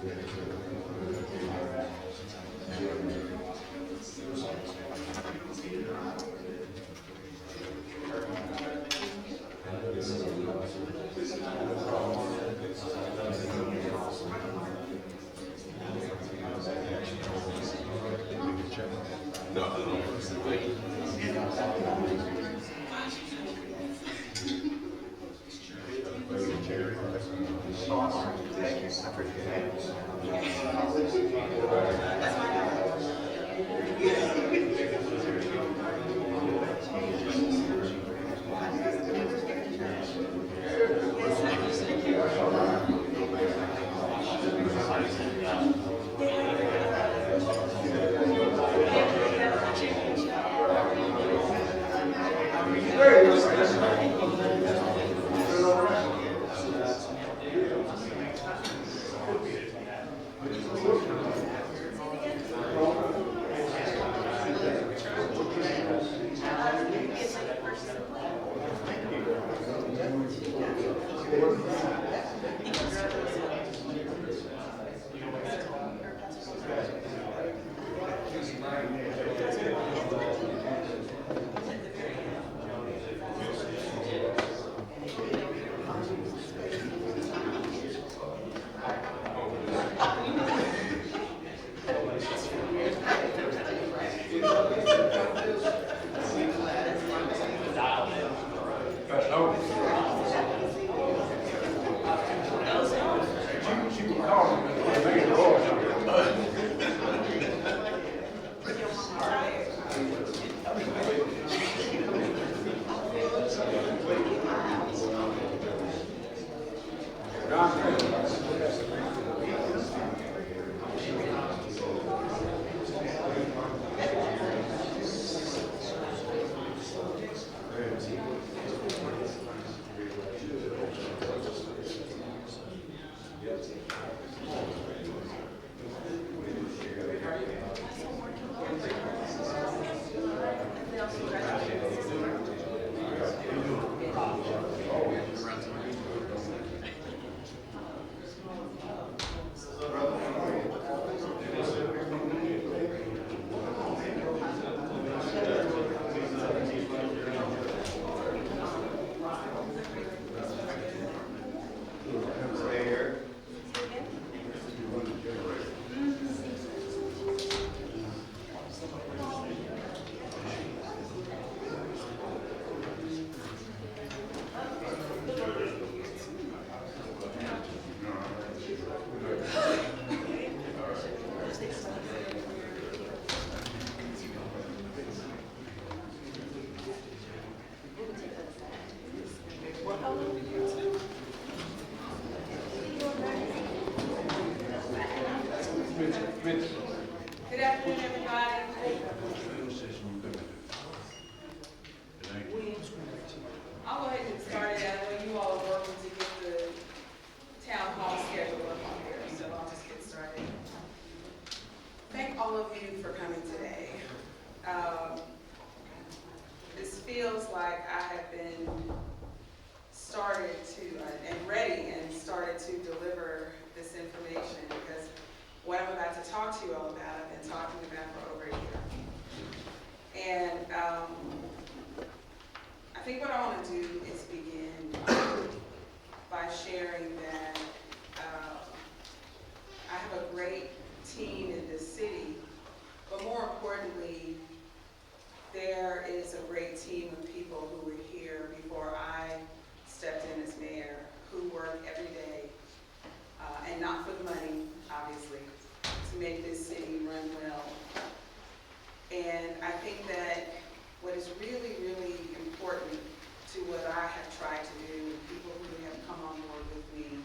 Good afternoon, everybody. I'll go ahead and get started. I know you all are working to get the town hall schedule up on here, so I'll just get started. Thank all of you for coming today. This feels like I have been started to, and ready and started to deliver this information, because what I'm about to talk to you all about, I've been talking about for over a year. And I think what I want to do is begin by sharing that I have a great team in this city, but more importantly, there is a great team of people who were here before I stepped in as mayor, who work every day, and not for the money, obviously, to make this city run well. And I think that what is really, really important to what I have tried to do, and people who have come on board with me,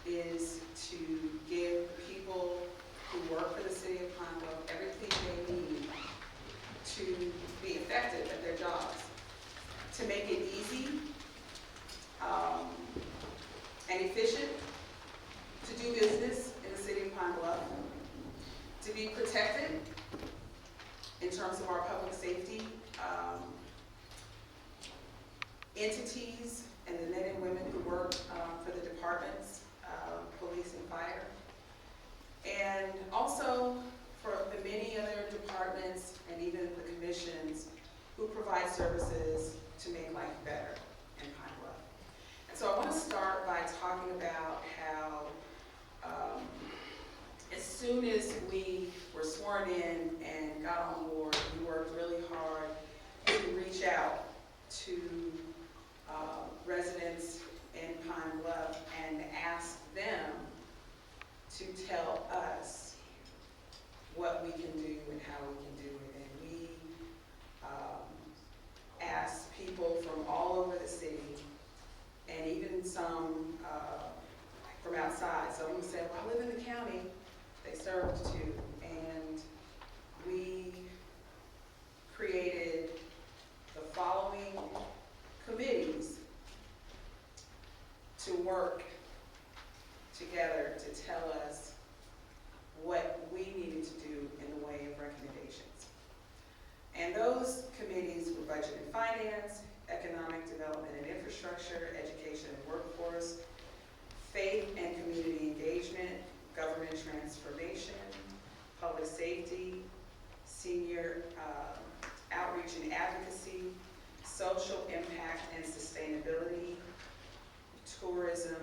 is to give people who work for the city of Pineville everything they need to be effective at their jobs, to make it easy and efficient to do business in the city of Pine Bluff, to be protected in terms of our public safety entities and the men and women who work for the departments, police and fire, provide services to make life better in Pine Bluff. And so I want to start by talking about how as soon as we were sworn in and got on board, we worked really hard to reach out to residents in Pine Bluff and ask them to tell us what we can do and how we can do it. And we asked people from all over the city, and even some from outside. Some of them said, well, I live in the county. They served too. And we created the following committees to work together to tell us what we needed to do in the way of recommendations. And those committees were Budget and Finance, Economic Development and Infrastructure, Education and Workforce, Faith and Community Engagement, Government Transformation, Public Safety, Senior Outreach and Advocacy, Social Impact and Sustainability, Tourism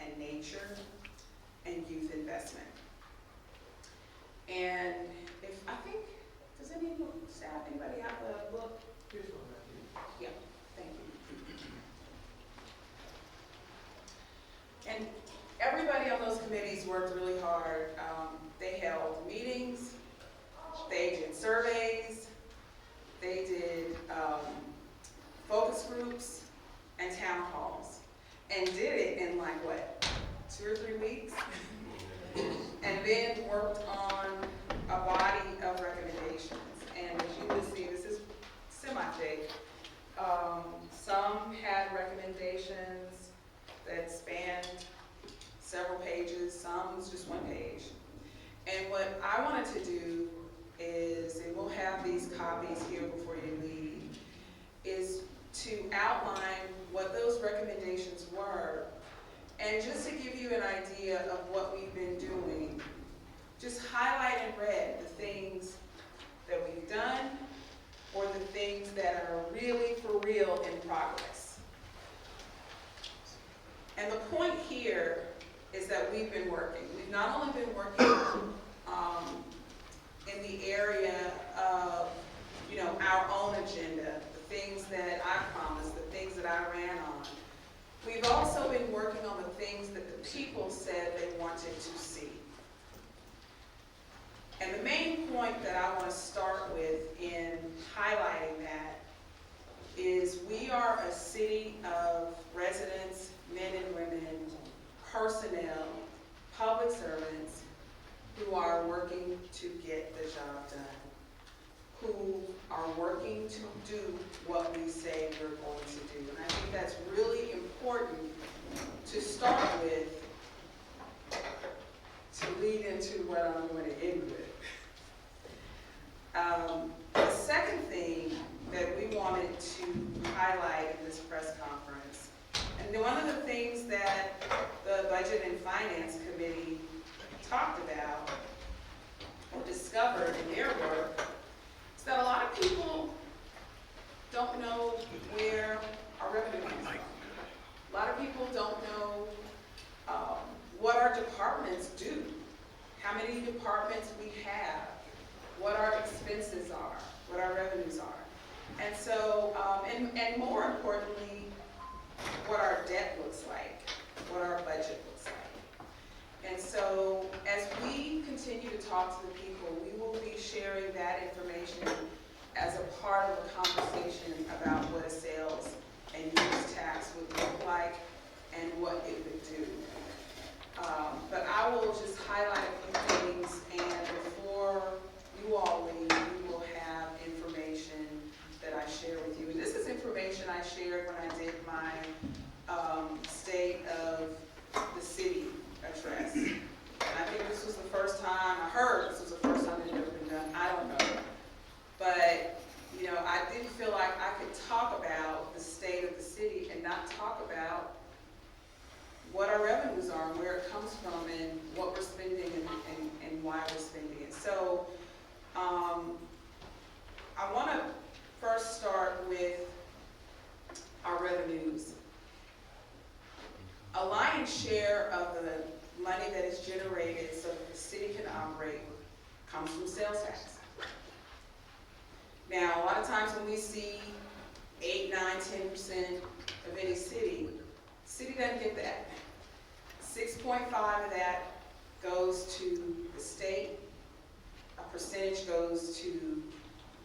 and Nature, and Youth Investment. And if I think, does any staff, anybody have a book? Here's one right Yeah, thank you. And everybody on those committees worked really hard. They held meetings, they did surveys, they did focus groups and town halls, and did it in like what, 2 or 3 weeks? And then worked on a body of recommendations. And as you can see, this is semi-thick. Some had recommendations that spanned several pages, some was just 1 page. And what I wanted to do is, and we'll have these copies here before you leave, is to outline what those recommendations were, and just to give you an idea of what we've been doing, just highlight in red the things that we've done or the things that are really for real in progress. And the point here is that we've been working. We've not only been working in the area of, our own agenda, the things that I promised, the things that I ran on. We've also been working on the things that the people said they wanted to see. And the main point that I want to start with in highlighting that is we are a city of residents, men and women, personnel, public servants who are working to get the job done, who are working to do what we say we're going to do. And I think that's really important to start with, to lead into what I'm going to end with. The second thing that we wanted to highlight in this press conference, and one of the things that the Budget and Finance Committee talked about or discovered in their work, is that a lot of people don't know where our revenue comes from. A lot of people don't know what our departments do, how many departments we have, what our expenses are, what our revenues are. And so, and more importantly, what our debt looks like, what our budget looks like. And so, as we continue to talk to the people, we will be sharing that information as a part of a conversation about what a sales and use tax would look like and what it would do. But I will just highlight a few things, and before you all leave, we will have information that I share with you. And this is information I shared when I did my State of the City address. And I think this was the first time, I heard this was the first time it had ever been done. I don't know. But, I didn't feel like I could talk about the state of the city and not talk about what our revenues are and where it comes from and what we're that's generated so that the city can operate comes from sales tax. Now, a lot of times when we see 8, 9, 10% of any city, the city doesn't get that. 6.5 of that goes to the state, a percentage goes to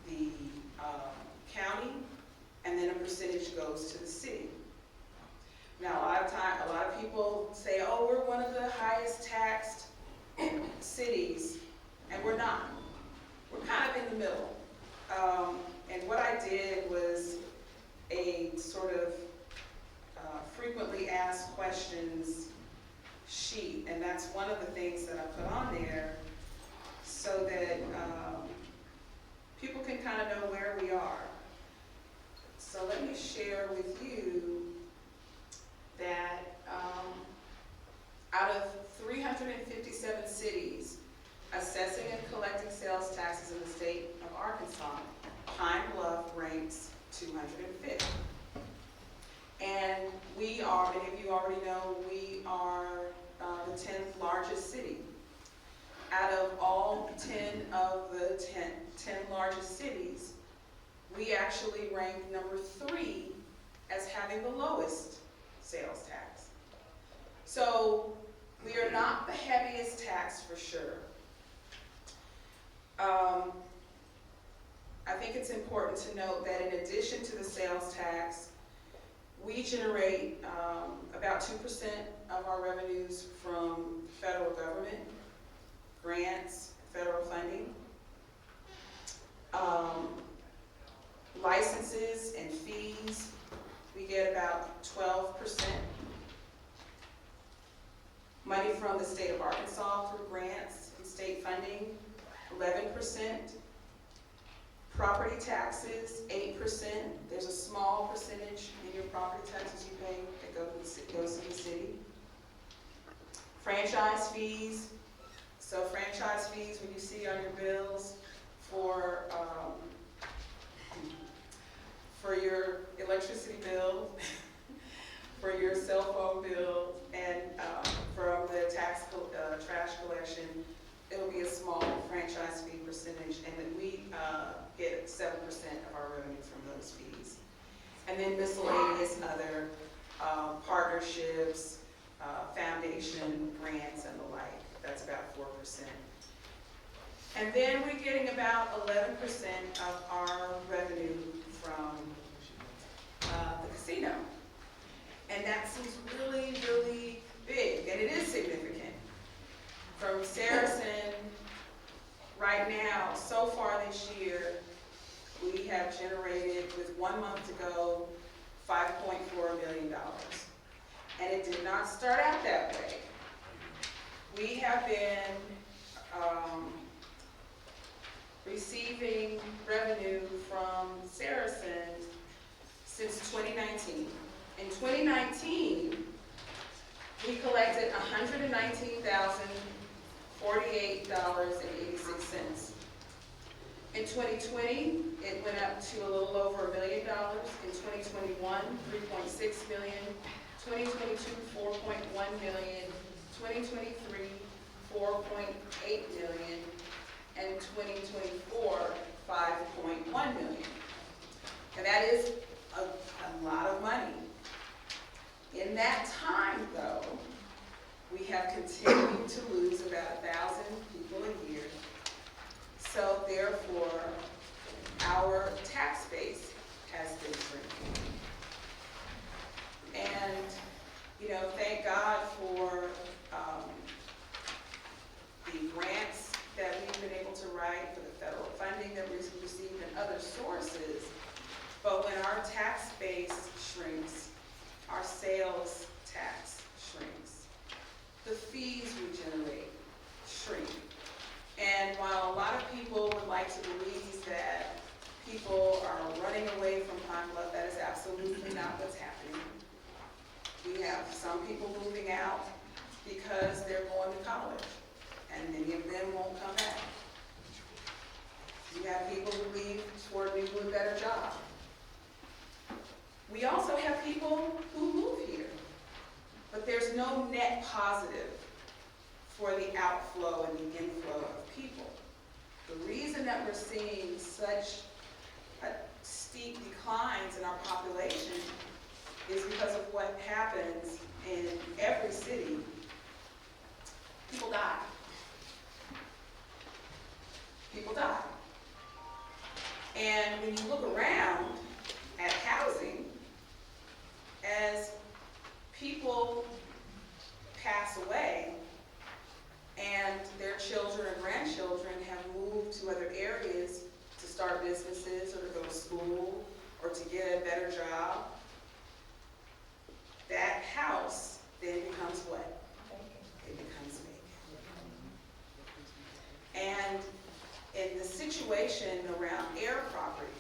the county, and then a percentage goes to the city. Now, a lot of people say, oh, we're one of the highest taxed cities, and we're not. We're kind of in the middle. And what I did was a sort of frequently asked questions sheet, and that's one of the things that I put on there so that people can kind of know where we are. So let me share with you that out of 357 cities assessing and collecting sales taxes in the state of Arkansas, Pine Bluff ranks 205th. And we are, many of you already know, we are the 10th largest city. Out of all 10 of the 10 largest cities, we actually rank number 3 as having the lowest sales tax. So we are not the heaviest tax for sure. I think it's important to note that in addition to the sales tax, we generate about 2% of our revenues from federal government, grants, federal funding, licenses and fees. We get about 12%. Money from the state of Arkansas through grants and state funding, 11%. Property taxes, 8%. There's a small percentage in your property taxes you pay that goes to the city. Franchise fees. So franchise fees, when you see on your bills for your electricity bill, for your cell phone bill, and from the trash collection, it'll be a small franchise fee percentage, and then we get 7% of our revenue from those fees. And then miscellaneous other partnerships, foundation, grants, and the like. That's about 4%. And then we're getting about 11% of our revenue from the casino. And that seems really, really big, and it is significant. From Saracen, right now, so far this year, we have generated, with 1 month to go, $5.4 million. And it did not start out that way. We have been receiving revenue from Saracen since 2019. In 2019, we collected $119,048.86. In 2020, it went up to a little over $1 million. In 2021, $3.6 million. 2022, $4.1 million. 2023, $4.8 million. And 2024, $5.1 million. And that is a lot of money. In that time, though, we have continued to lose about 1,000 people a year. So therefore, our tax base has been shrinking. And, thank God for the grants that we've been able to write, for the federal funding that we've received and other sources. But when our tax base shrinks, our sales tax shrinks. The fees we generate shrink. And while a lot of people would like to believe that people are running away from Pine Bluff, that is absolutely not what's happening. We have some people moving out because they're going to college, and many of them won't come back. We have people who leave for a new and better job. We also have people who move here, but there's no net positive for the outflow and the inflow of people. The reason that we're seeing such steep declines in our population is because of what happens in every city. People die. People die. And when you look around at housing, as people pass away and their children or grandchildren have moved to other areas to start businesses or to go to school or to get a better job, that house then becomes what? It becomes vacant. And in the situation around air property,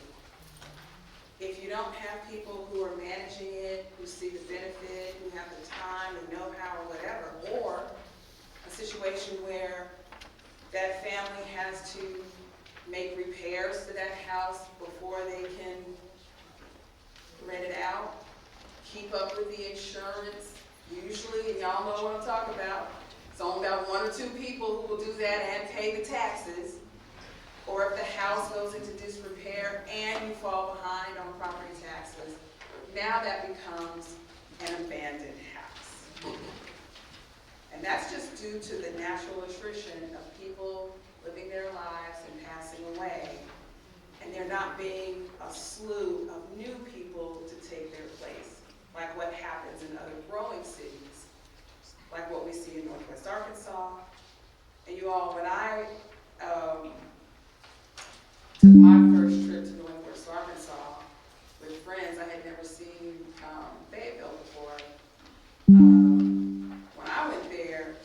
if you don't have people who are managing it, who see the benefit, who have the time and know-how or whatever, or a situation where that family has to make repairs to that house before they can rent it out, keep up with the insurance, usually, and y'all know what I'm talking about, it's only about 1 or 2 people who will do that and pay the taxes. Or if the house goes into disrepair and you fall behind on property taxes, now that becomes an abandoned house. And that's just due to the natural attrition of people living their lives and passing away, and there not being a slew of new people to take their place, like what happens in other growing cities, like what we see in Northwest Arkansas. And you all, when I took my first trip to Northwest Arkansas with friends, I had never seen Fayetteville before. When I went there,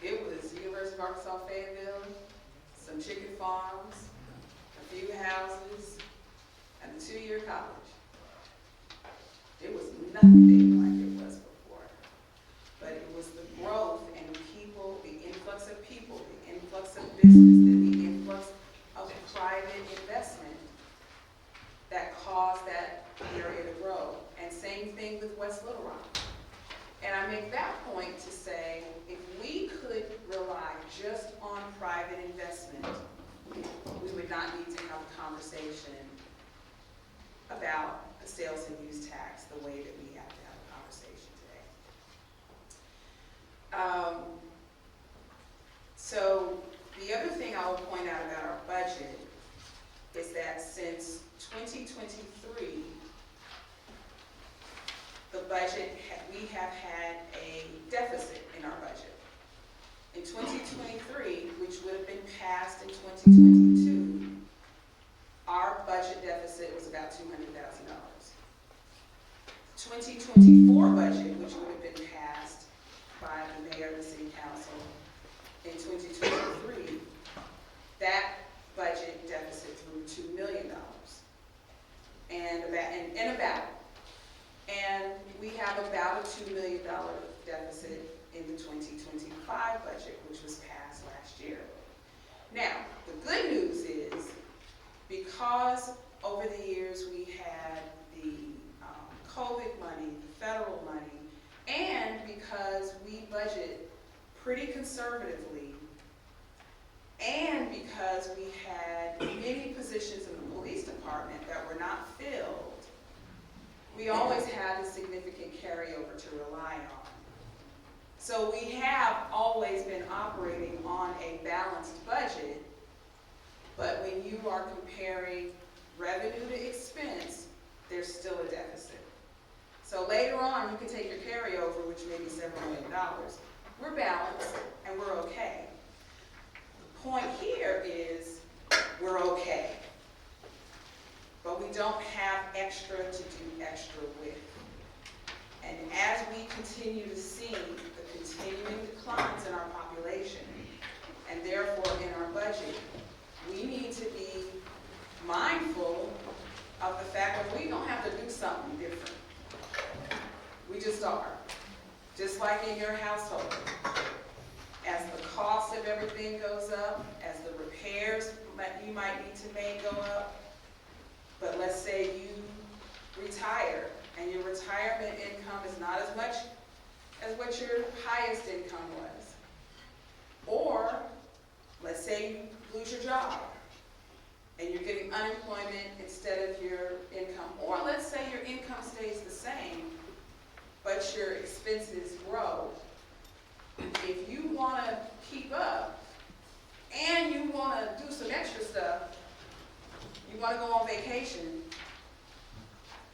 it was University of Arkansas Fayetteville, some chicken farms, a few houses, and a 2-year college. It was nothing like it was before. But it was the growth and people, the influx of people, the influx of business, the influx of private investment that caused that area to grow. And same thing with West Little Rock. And I make that point to say, if we could rely just on private investment, we would not need to have a conversation about the sales and use tax the way that we have to have a conversation today. So the other thing I will point out about our budget is that since 2023, the budget, we have had a deficit in our budget. In 2023, which would have been passed in 2022, our budget deficit was about $200,000. 2024 budget, which would have been passed by the mayor and the city council in 2023, that budget deficit grew $2 million. And we have about a $2 million deficit in the 2025 budget, which was passed last year. Now, the good news is, because over the years we had the COVID money, the federal money, and because we budget pretty conservatively, and because we had many positions in the police department that were not filled, we always had a significant carryover to rely on. So we have always been operating on a balanced budget, but when you are comparing revenue to expense, there's still a deficit. So later on, you can take your carryover, which may be several $1 million. We're balanced and we're okay. The point here is we're okay, but we don't have extra to do extra with. And as we continue to see the continuing declines in our population, and therefore in our budget, we need to be mindful of the fact that we don't have to do something different. We just are. Just like in your household. As the cost of everything goes up, as the repairs that you might need to make go up, but let's say you retire and your retirement income is not as much as what your highest income was. lose your job and you're getting unemployment instead of your income, or let's say your income stays the same, but your expenses grow. If you want to keep up and you want to do some extra stuff, you want to go on vacation,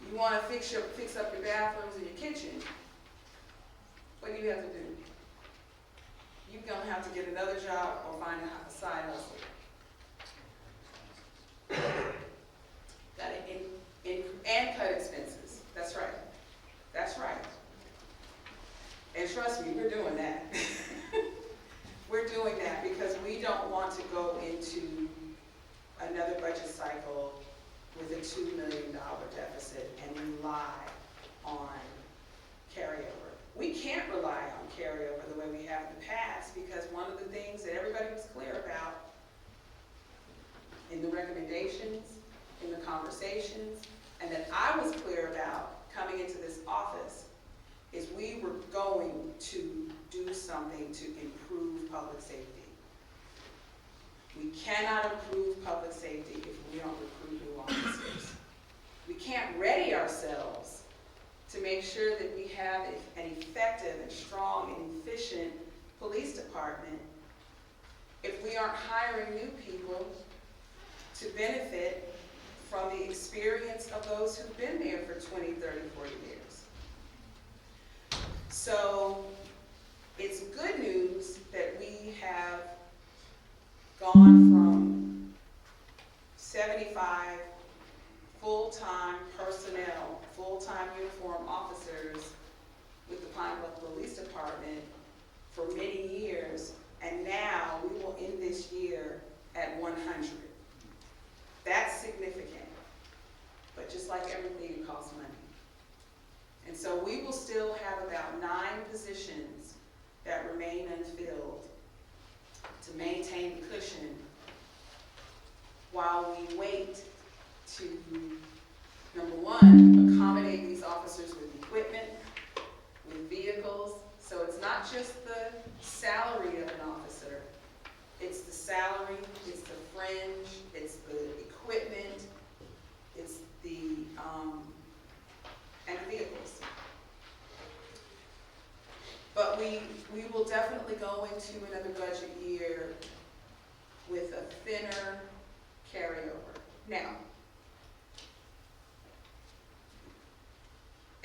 you want to fix up your bathrooms and your kitchen, what do you have to do? You're going to have to get another job or find a side hustle. Got to and cut expenses. That's right. That's right. And trust me, we're doing that. We're doing that because we don't want to go into another budget cycle with a $2 million deficit and rely on carryover. We can't rely on carryover the way we have in the past, because one of the things that everybody was clear about in the recommendations, in the conversations, and that I was clear about coming into this office is we were going to do something to improve public safety. We cannot improve public safety if we don't recruit new officers. We can't ready ourselves to make sure that we have an effective and strong and efficient police department if we aren't hiring new people to benefit from the experience of those who've been there for 20, 30, 40 years. So it's good news that we have gone from 75 full-time personnel, full-time uniform officers with the Pine Bluff Police Department for many years, and now we will end this year at 100. That's significant, but just like everything, it costs money. And so we will still have about 9 positions that remain unfilled to maintain the cushion while we wait to, number one, accommodate these officers with equipment, with vehicles. So it's not just the salary of an officer, it's the salary, it's the fringe, it's the equipment, it's the, and vehicles. But we will definitely go into another budget year with a thinner carryover. Now,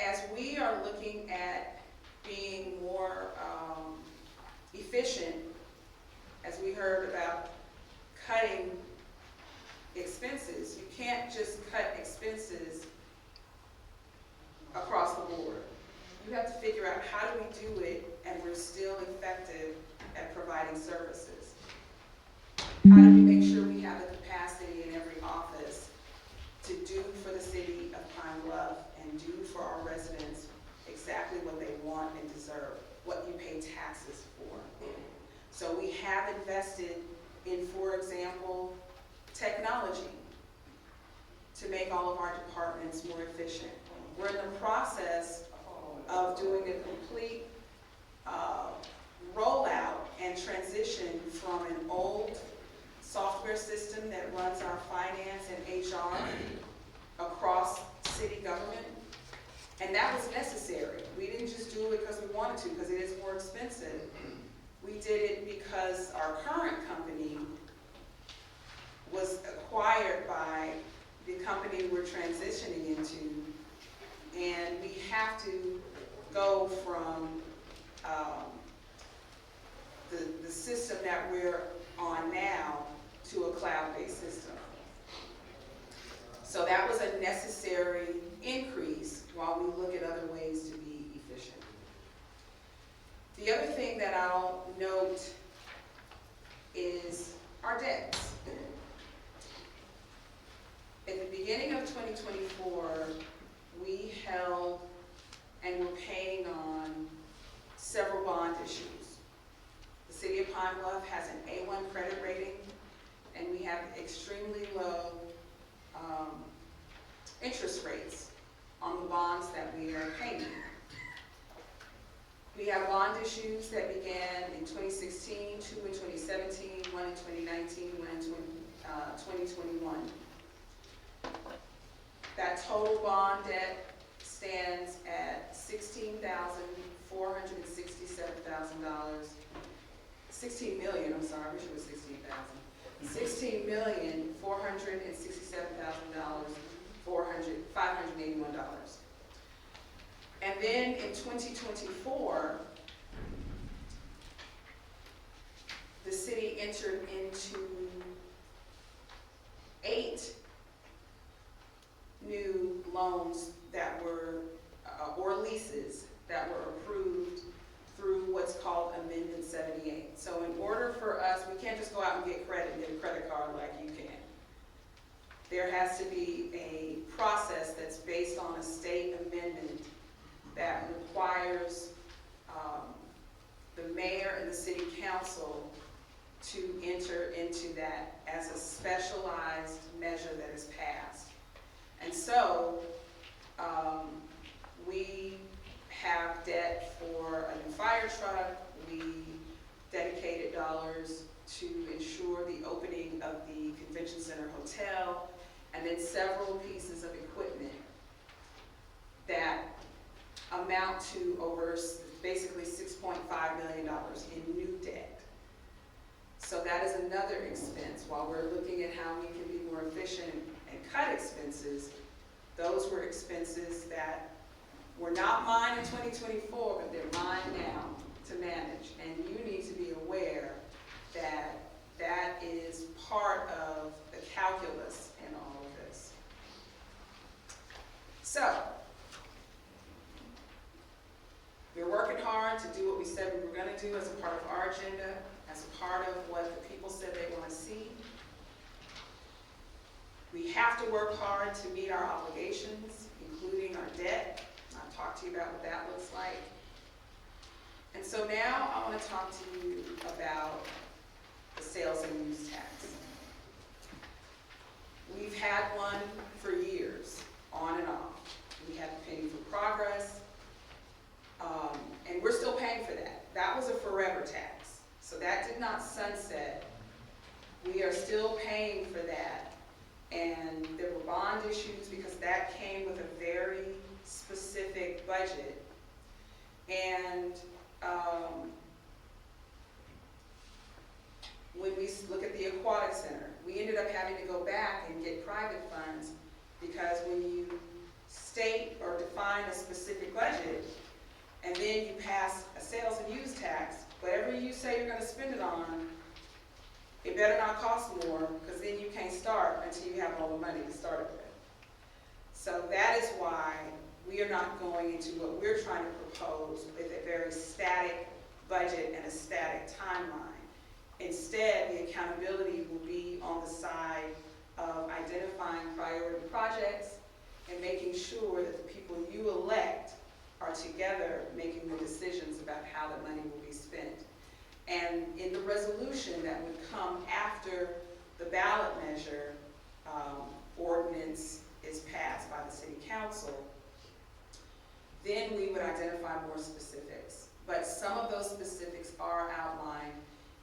as we are looking at being more efficient, as we heard about cutting expenses, you can't just cut expenses across the board. You have to figure out how do we do it and we're still effective at providing services. How do we make sure we have the capacity in every office to do for the city of Pine Bluff and do for our residents exactly what they want and deserve, what you pay taxes for. So we have invested in, for example, technology to make all of our departments more efficient. We're in the process of doing a complete rollout and transition from an old software system that runs our finance and HR across city government. And that was necessary. We didn't just do it because we wanted to, because it is more expensive. We did it because our current company was acquired by the company we're transitioning into, and we have to go from the system that we're on now to a cloud-based system. So that was a necessary increase while we look at other ways to be efficient. The other thing that I'll note is our debts. At the beginning of 2024, we held and were paying on several bond issues. The city of Pine Bluff has an A1 credit rating, and we have extremely low interest rates on the bonds that we are paying. We have bond issues that began in 2016, 2 in 2017, 1 in 2019, 1 in 2021. That total bond debt stands at $16,467,000. 16 million, I'm sorry, I wish it was 16,000. $16,467,000, $581. And then in 2024, the city entered into 8 new loans that were, or leases that were approved through what's called Amendment 78. So in order for us, we can't just go out and get credit and get a credit card like you can. There has to be a process that's based on a state amendment that requires the mayor and the city council to enter into that as a specialized measure that is passed. And so we have debt for a new fire truck. We dedicated dollars to ensure the opening of the Convention Center Hotel, and then several pieces of equipment that amount to over basically $6.5 million in new debt. So that is another expense. While we're looking at how we can be more efficient and cut expenses, those were expenses that were not mine in 2024, but they're mine now to manage. And you need to be aware that that is part of the calculus in all of this. So, we're working hard to do what we said we were going to do as a part of our agenda, as a part of what the people said they want to see. We have to work hard to meet our obligations, including our debt. I'll talk to you about what that looks like. And so now I want to talk to you about the sales and use tax. We've had one for years, on and off. We had the Penny for Progress, and we're still paying for that. That was a forever tax, so that did not sunset. We are still paying for that, and there were bond issues because that came with a very specific budget. And when we look at the Aquatic Center, we ended up having to go back and get private funds, because when you state or define a specific budget and then you pass a sales and use tax, whatever you say you're going to spend it on, it better not cost more, because then you can't start until you have all the money to start it with. So that is why we are not going into what we're trying to propose with a very static budget and a static timeline. Instead, the accountability will be on the side of identifying priority projects and making sure that the people you elect are together making the decisions about how the money will be spent. And in the resolution that would come after the ballot measure ordinance is passed by the city council, then we would identify more specifics. But some of those specifics are outlined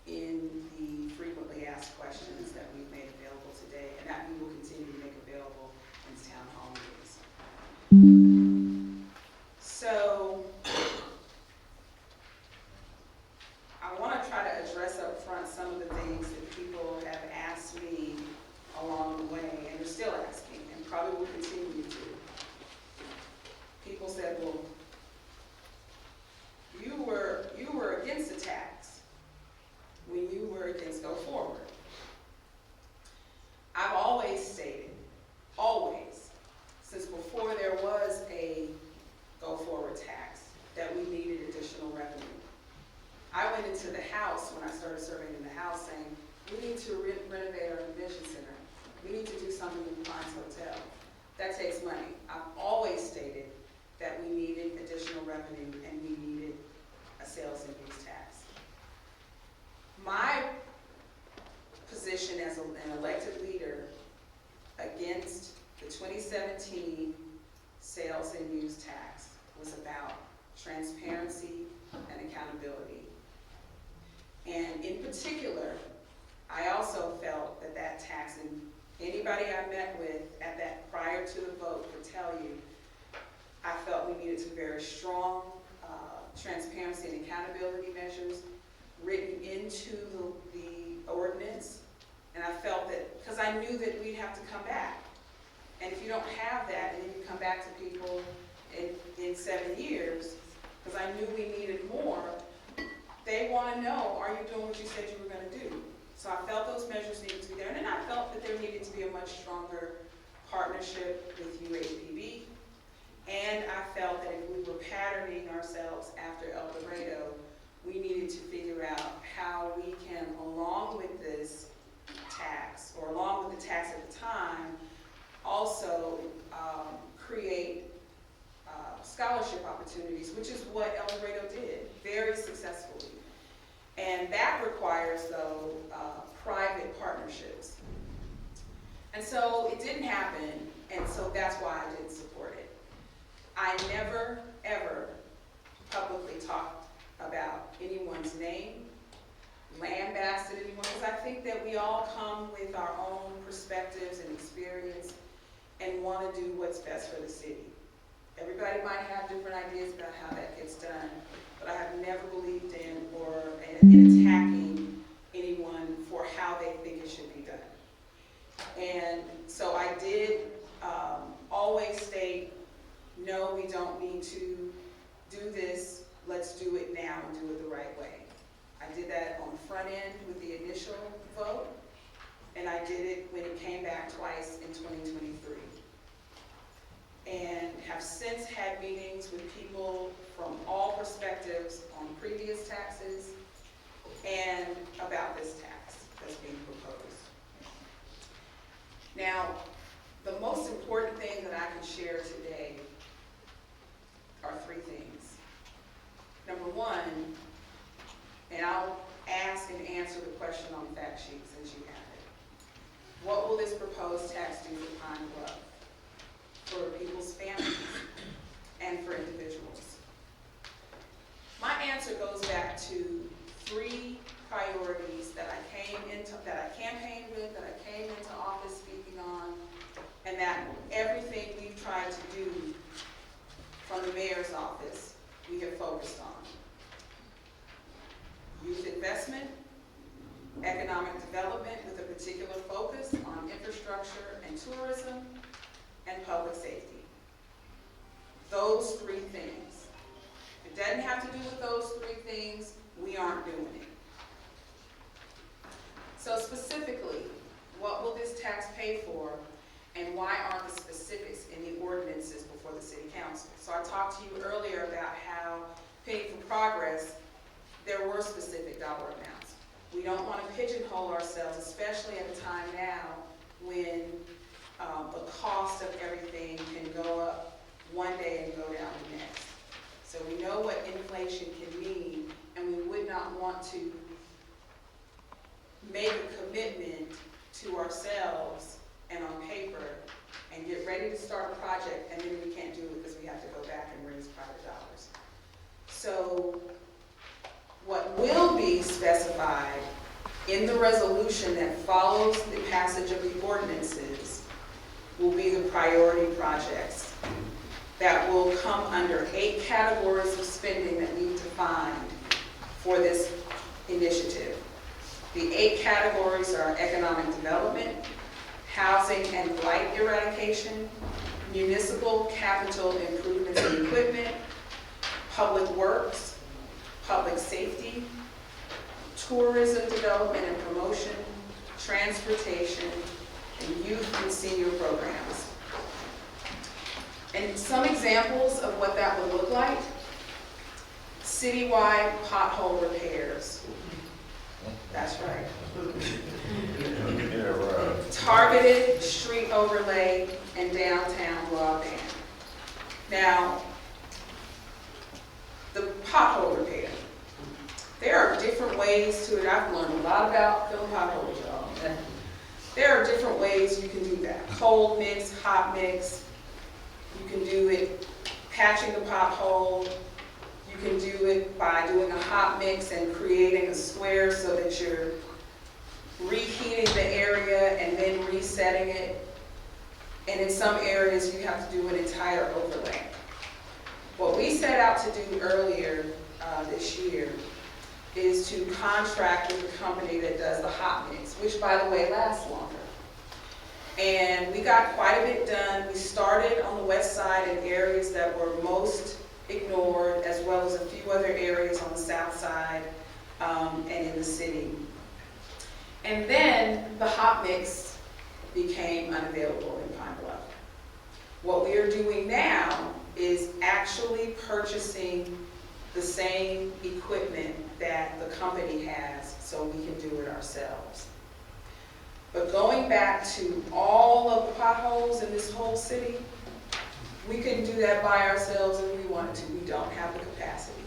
in the frequently asked questions that we've made available today, and that we will continue to make available in town hall meetings. So I want to try to address up front some of the things that people have asked me along the way, and are still asking, and probably will continue to. People said, well, you were against the tax when you were against Go Forward. I've always stated, always, since before there was a Go Forward tax, that we needed additional revenue. I went into the House when I started serving in the House saying, we need to renovate our convention center. We need to do something with the Pines Hotel. That takes money. I've always stated that we needed additional revenue and we needed a sales and use tax. My position as an elected leader against the 2017 sales and use tax was about transparency and accountability. And in particular, I also felt that that tax Anybody I met with at that prior to the vote could tell you, I felt we needed some very strong transparency and accountability measures written into the ordinance. And I felt that, because I knew that we'd have to come back. And if you don't have that, and then you come back to people in 7 years, because I knew we needed more, they want to know, are you doing what you said you were going to do? So I felt those measures needed to be there. And then I felt that there needed to be a much stronger partnership with UAPB. And I felt that if we were patterning ourselves after El Dorado, we needed to figure out how we can, along with this tax, or along with the tax at the time, also create scholarship opportunities, which is what El Dorado did very successfully. And that requires, though, private partnerships. And so it didn't happen, and so that's why I didn't support it. I never, ever publicly talked about anyone's name, lambasted anyone, because I think that we all come with our own perspectives and experience and want to do what's best for the city. Everybody might have different ideas about how that gets done, but I have never believed in attacking anyone for how they think it should be done. And so I did always state, no, we don't need to do this, let's do it now and do it the right way. I did that on the front end with the initial vote, and I did it when it came back twice in 2023. And have since had meetings with people from all perspectives on previous taxes and about this tax that's being proposed. Now, the most important thing that I can share today are three things. Number one, and I'll ask and answer the question on the fact sheet since you have it. What will this proposed tax do for Pine Bluff, for people's families, and for individuals? My answer goes back to three priorities that I campaigned with, that I came into office speaking on, and that everything we've tried to do from the mayor's office, we have focused on. Youth investment, economic development with a particular focus on infrastructure and tourism, and public safety. Those three things. If it doesn't have to do with those three things, we aren't doing it. So specifically, what will this tax pay for, and why aren't the specifics in the ordinances before the city council? So I talked to you earlier about how Pay for Progress, there were specific dollar amounts. We don't want to pigeonhole ourselves, especially at a time now when the cost of everything can go up one day and go down the next. So we know what inflation can mean, and we would not want to make a commitment to ourselves and on paper and get ready to start a project, and then we can't do it because we have to go back and raise private dollars. So what will be specified in the resolution that follows the passage of the ordinances will be the priority projects that will come under 8 categories of spending that we've defined for this initiative. The 8 categories are economic development, housing and blight eradication, municipal capital improvements and equipment, public works, public safety, tourism development and promotion, transportation, and youth and senior programs. And some examples of what that would look like: citywide pothole repairs. That's right. Targeted street overlay and downtown broadband. Now, the pothole repair. There are different ways to it. I've learned a lot about filling potholes, y'all. There are different ways you can do that. Cold mix, hot mix. You can do it patching the pothole. You can do it by doing a hot mix and creating a square so that you're reheating the area and then resetting it, and in some areas you have to do an entire overlay. What we set out to do earlier this year is to contract with a company that does the hot mix, which, by the way, lasts longer. And we got quite a bit done. We started on the west side in areas that were most ignored, as well as a few other areas on the south side and in the city. And then the hot mix became unavailable in Pine Bluff. What we are doing now is actually purchasing the same equipment that the company has so we can do it ourselves. But going back to all of the potholes in this whole city, we couldn't do that by ourselves if we wanted to. We don't have the capacity.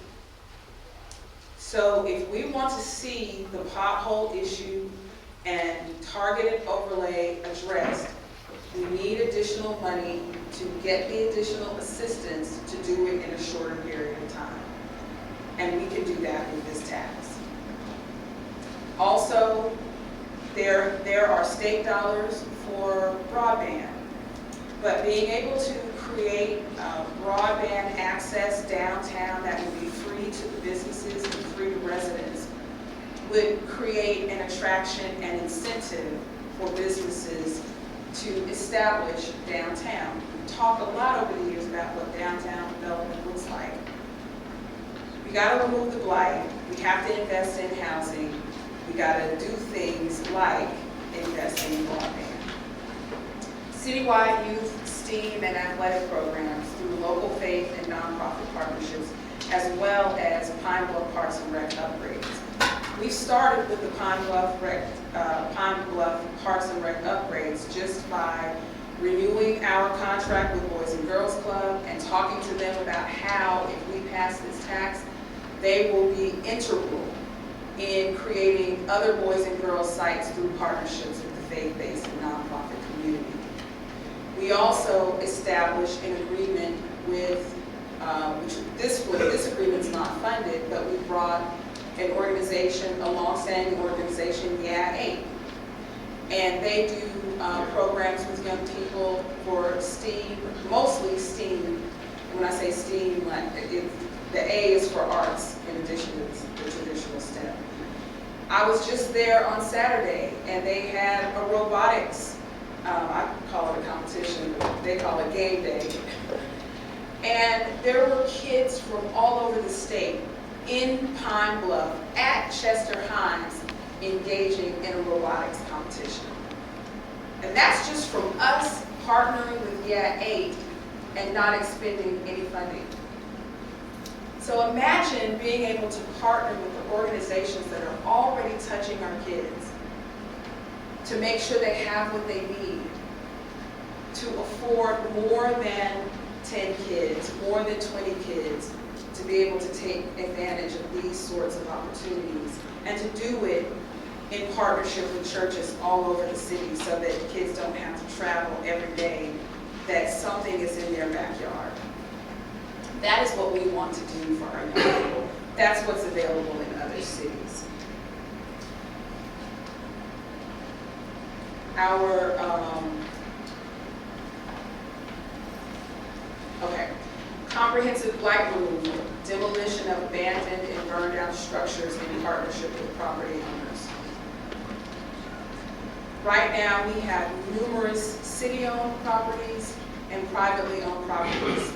So if we want to see the pothole issue and targeted overlay addressed, we need additional money to get the additional assistance to do it in a shorter period of time. And we can do that with this tax. Also, there are state dollars for broadband, but being able to create broadband access downtown that would be free to the businesses and free to residents would create an attraction and incentive for businesses to establish downtown. We talk a lot over the years about what downtown development looks like. We got to remove the blight. We have to invest in housing. We got to do things like investing in broadband. Citywide youth, STEAM, and athletic programs through local faith and nonprofit partnerships, as well as Pine Bluff Parks and Rec upgrades. We started with the Pine Bluff Parks and Rec upgrades just by renewing our contract with Boys and Girls Club and talking to them about how, if we pass this tax, they will be integral in creating other boys and girls sites through partnerships with the faith-based and nonprofit community. We also established an agreement with, this agreement's not funded, but we brought an organization, a long-standing organization, Yeah 8. And they do programs with young people for STEAM, mostly STEAM. When I say STEAM, the A is for arts in addition to the traditional STEM. I was just there on Saturday, and they had a robotics, I call it a competition, but they call it game day. And there were kids from all over the state in Pine Bluff at Chester Hines engaging in a robotics competition. And that's just from us partnering with Yeah 8 and not expending any funding. So imagine being able to partner with the organizations that are already touching our kids to make sure they have what they need to afford more than 10 kids, more than 20 kids, to be able to take advantage of these sorts of opportunities and to do it in partnership with churches all over the city so that kids don't have to travel every day, that something is in their backyard. That is what we want to do for our young people. That's what's available in other cities. Our, comprehensive blight removal, demolition of abandoned and burned down structures in partnership with property owners. Right now, we have numerous city-owned properties and privately owned properties,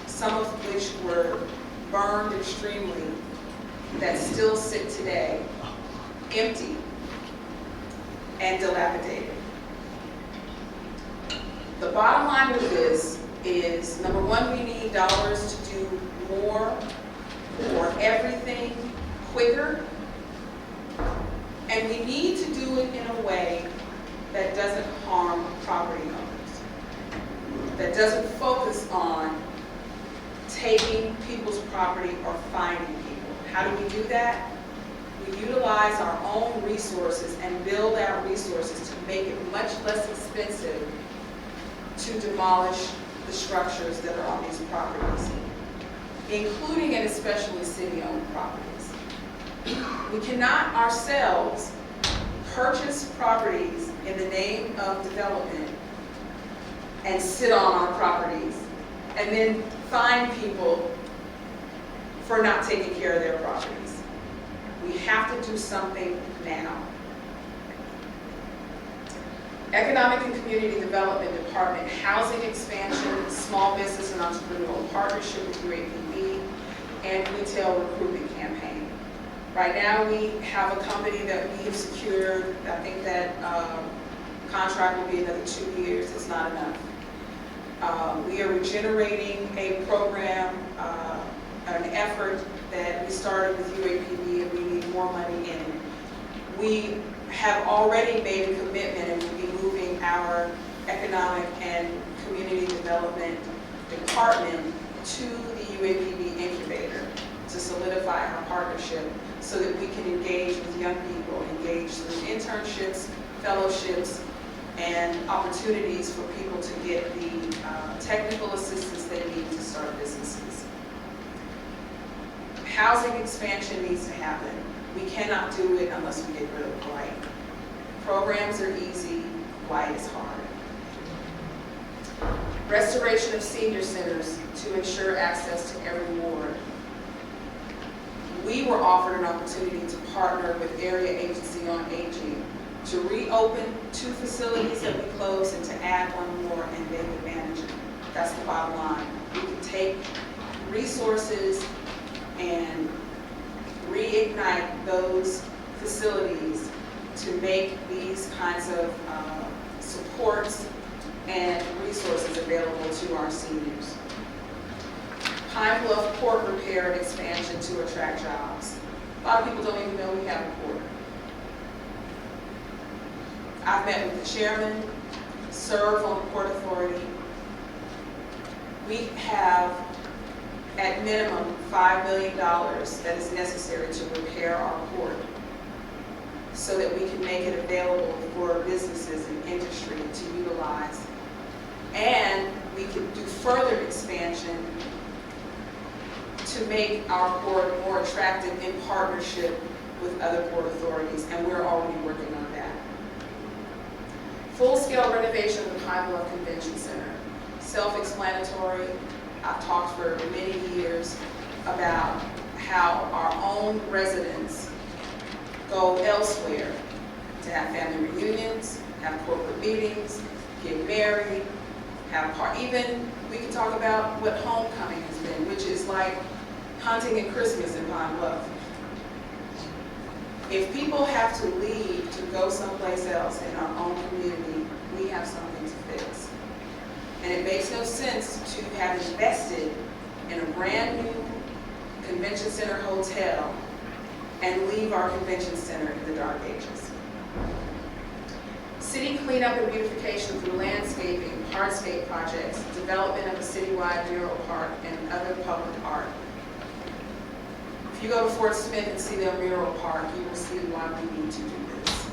some of which were burned extremely, that still sit today, empty and dilapidated. The bottom line with this is, number one, we need dollars to do more for everything quicker, and we need to do it in a way that doesn't harm property owners, that doesn't focus on taking people's property or finding people. How do we do that? We utilize our own resources and build our resources to make it much less expensive to demolish the structures that are on these properties, including and especially city-owned properties. We cannot ourselves purchase properties in the name of development and sit on our properties and then fine people for not taking care of their properties. We have to do something now. Economic and Community Development Department, housing expansion, small business and entrepreneurial partnership with UAPB, and retail recruitment campaign. Right now we have a company that we have secured. I think that contract will be another 2 years. It's not enough. We are regenerating a program, an effort that we started with UAPB, and we need more money in it. We have already made a commitment and will be moving our Economic and Community Development Department to the UAPB incubator to solidify our partnership so that we can engage with young people, engage through internships, fellowships, and opportunities for people to get the technical assistance they need to start businesses. Housing expansion needs to happen. We cannot do it unless we get rid of blight. Programs are easy, blight is hard. Restoration of senior centers to ensure access to every ward. We were offered an opportunity to partner with Area Agency on Aging to reopen 2 facilities that we closed and to add 1 more, and they would manage it. That's the bottom line. We can take resources and reignite those facilities to make these kinds of supports and resources available to our seniors. Pine Bluff Port repair and expansion to attract jobs. A lot of people don't even know we have a port. I've met with the chairman, serve on the Port Authority. We have, at minimum, $5 million that is necessary to repair our port so that we can make it available for businesses and industry to utilize. And we could do further expansion to make our port more attractive in partnership with other port authorities, and we're already working on that. Full-scale renovation of the Pine Bluff Convention Center. Self-explanatory. I've talked for many years about how our own residents go elsewhere to have family reunions, have corporate meetings, get married, even we can talk about what homecoming has been, which is like hunting at Christmas in Pine Bluff. If people have to leave to go someplace else in our own community, we have something to fix. And it makes no sense to have invested in a brand new convention center hotel and leave our convention center in the dark ages. City cleanup and beautification through landscaping, hardscape projects, development of a citywide mural park, and other public art. If you go to Fort Smith and see their mural park, you will see why we need to do this.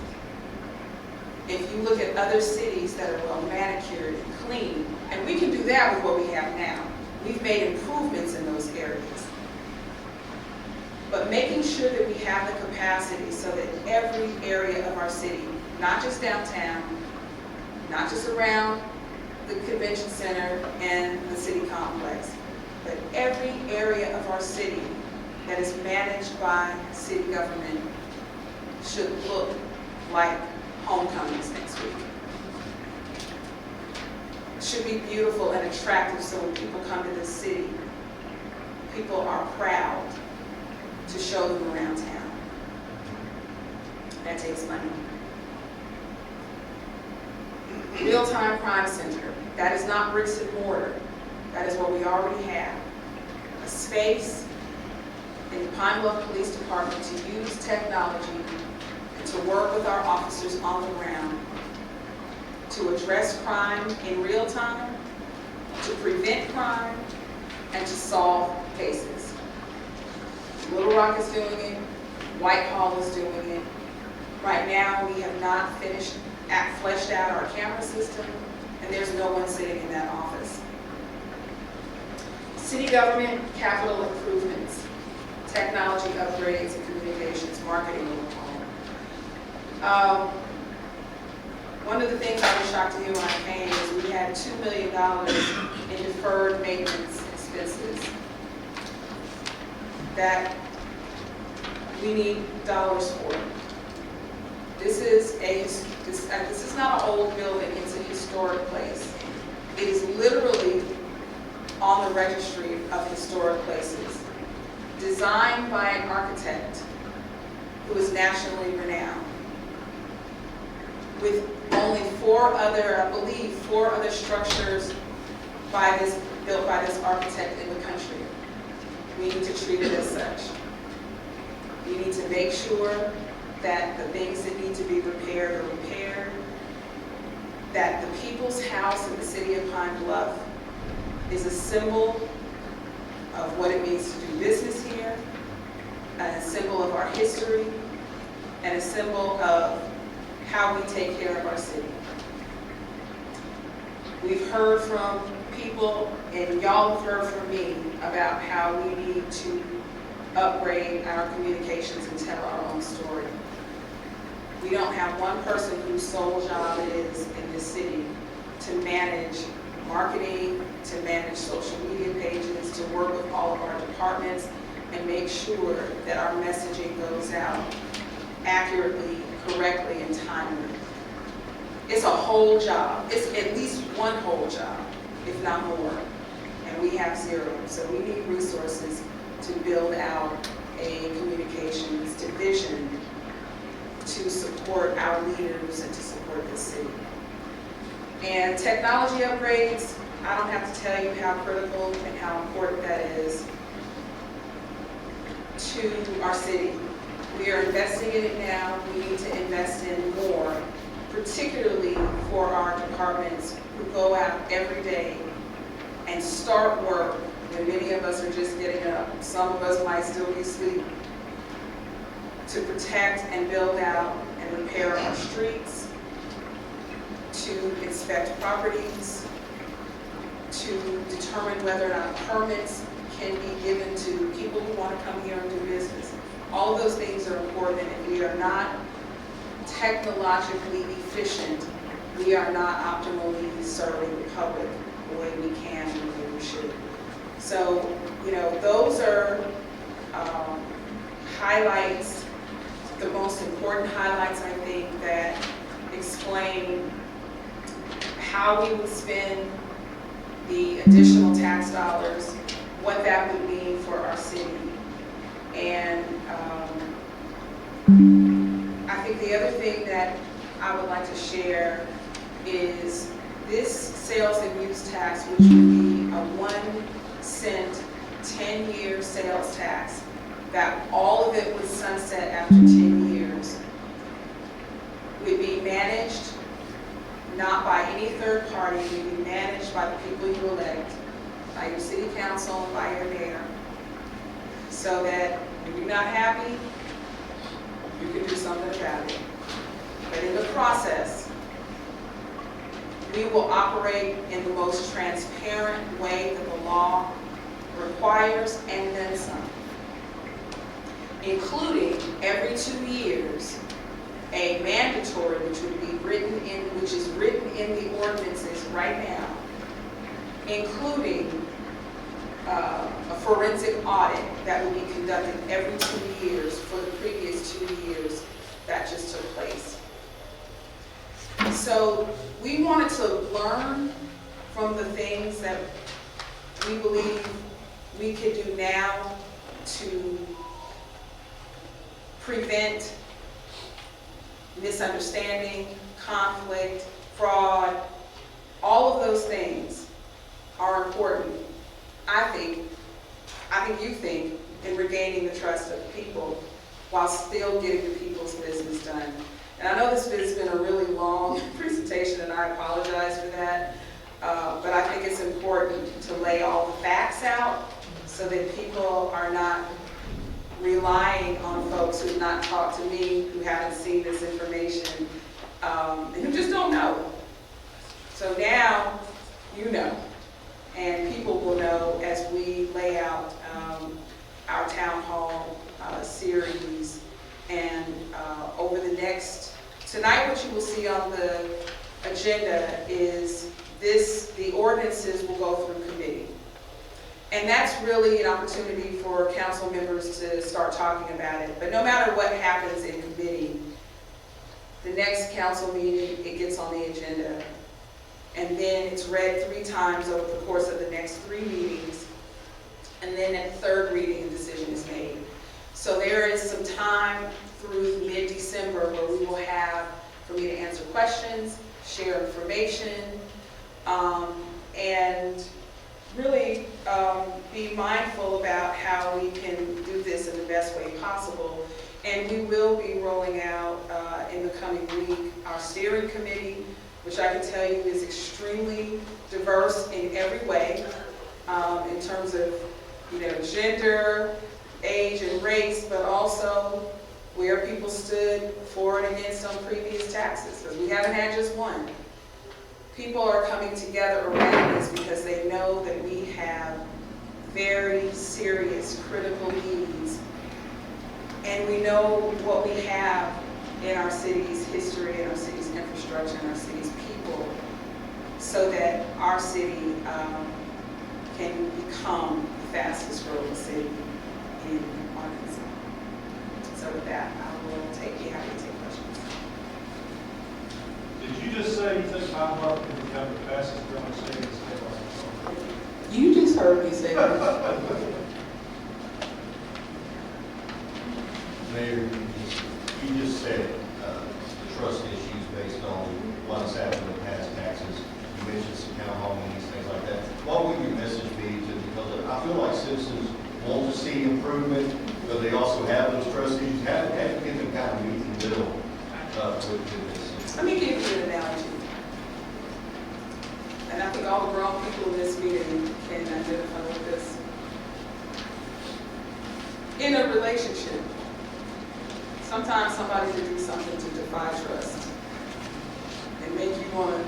If you look at other cities that are well manicured and clean, and we can do that with what we have now. We've made improvements in those areas. But making sure that we have the capacity so that every area of our city, not just downtown, not just around the convention center and the city complex, but every area of our city that is managed by city government should look like homecomings next week. It should be beautiful and attractive so when people come to the city, people are proud to show them around town. That takes money. Real-time crime center. That is not bricks and mortar. That is what we already have. A space in the Pine Bluff Police Department to use technology and to work with our officers on the ground to address crime in real time, to prevent crime, and to solve cases. Little Rock is doing it. Whitehall is doing it. Right now, we have not fleshed out our camera system, and there's no one sitting in that office. City government capital improvements, technology upgrades and communications, marketing overhaul. Um, One of the things I was shocked to hear when I came is we had $2 million in deferred maintenance expenses that we need dollars for. This is not an old building, it's a historic place. It is literally on the registry of historic places, designed by an architect who is nationally renowned, with only I believe four other structures built by this architect in the country. We need to treat it as such. We need to make sure that the things that need to be repaired are repaired, that the People's House in the city of Pine Bluff is a symbol of what it means to do business here, and a symbol of our history, and a symbol of how we take care of our city. We've heard from people, and y'all have heard from me, about how we need to upgrade our communications and tell our own story. We don't have one person whose sole job it is in this city to manage marketing, to manage social media pages, to work with all of our departments and make sure that our messaging goes out accurately, correctly, and timely. It's a whole job. It's at least one whole job, if not more, and we have zero. So we need resources to build out a communications division to support our leaders and to support the city. And technology upgrades, I don't have to tell you how critical and how important that is to our city. We are investing in it now. We need to invest in more, particularly for our departments who go out every day and start work when many of us are just getting up. Some of us might still be asleep. To protect and build out and repair our streets, to inspect properties, to determine whether or not permits can be given to people who want to come here and do business. All of those things are important, and if we are not technologically efficient, we are not optimally serving the public the way we can and the way we should. So, those are highlights, the most important highlights, I think, that explain how we would spend the additional tax dollars, what that would mean for our city. And I think the other thing that I would like to share is this sales and use tax, which would be a 1 cent, 10-year sales tax, that all of it would sunset after 10 years, would be managed not by any third party, would be managed by the people you elect, by your city council and by your mayor, so that if you're not happy, you can do something about it. But in the process, we will operate in the most transparent way that the law requires, and then some, including every 2 years, a mandatory, which is written in the ordinances right now, including a forensic audit that will be conducted every 2 years for the previous 2 years that just took place. So we wanted to learn from the things that we believe we could do now to prevent misunderstanding, conflict, fraud. All of those things are important, I think you think, in regaining the trust of the people while still getting the people's business done. And I know this has been a really long presentation, and I apologize for that, but I think it's important to lay all the facts out so that people are not relying on folks who have not talked to me, who haven't seen this information, and who just don't know. So now you know, and people will know as we lay out our town hall series, and over the next Tonight, what you will see on the agenda is the ordinances will go through committee. And that's really an opportunity for council members to start talking about it. But no matter what happens in committee, the next council meeting, it gets on the agenda. And then it's read 3 times over the course of the next 3 meetings. And then at the 3rd reading, a decision is made. So there is some time through mid-December where we will have for me to answer questions, share information, and really be mindful about how we can do this in the best way possible. And we will be rolling out in the coming week our steering committee, which I can tell you is extremely diverse in every way, in terms of, you know, gender, age, and race, but also where people stood for and against on previous taxes, because we haven't had just one. People are coming together around this because they know that we have very serious, critical needs, and we know what we have in our city's history, in our city's infrastructure, in our city's people, so that our city can become the fastest growing city in Arkansas. So with that, I will be happy to take questions. Did you just say you think Pine Bluff can become the fastest growing city in the state of Arkansas? You just heard me say that. Mayor, you just said trust issues based on what's happened with past taxes. You mentioned some town hall meetings, things like that. What would your message be to, because I feel like citizens want to see improvement, but they also have those trust issues. How do you get them kind of meet in the middle with this? Let me give you an analogy. And I think all the grown people in this meeting can identify with this. In a relationship, sometimes somebody can do something to defy trust and make you want to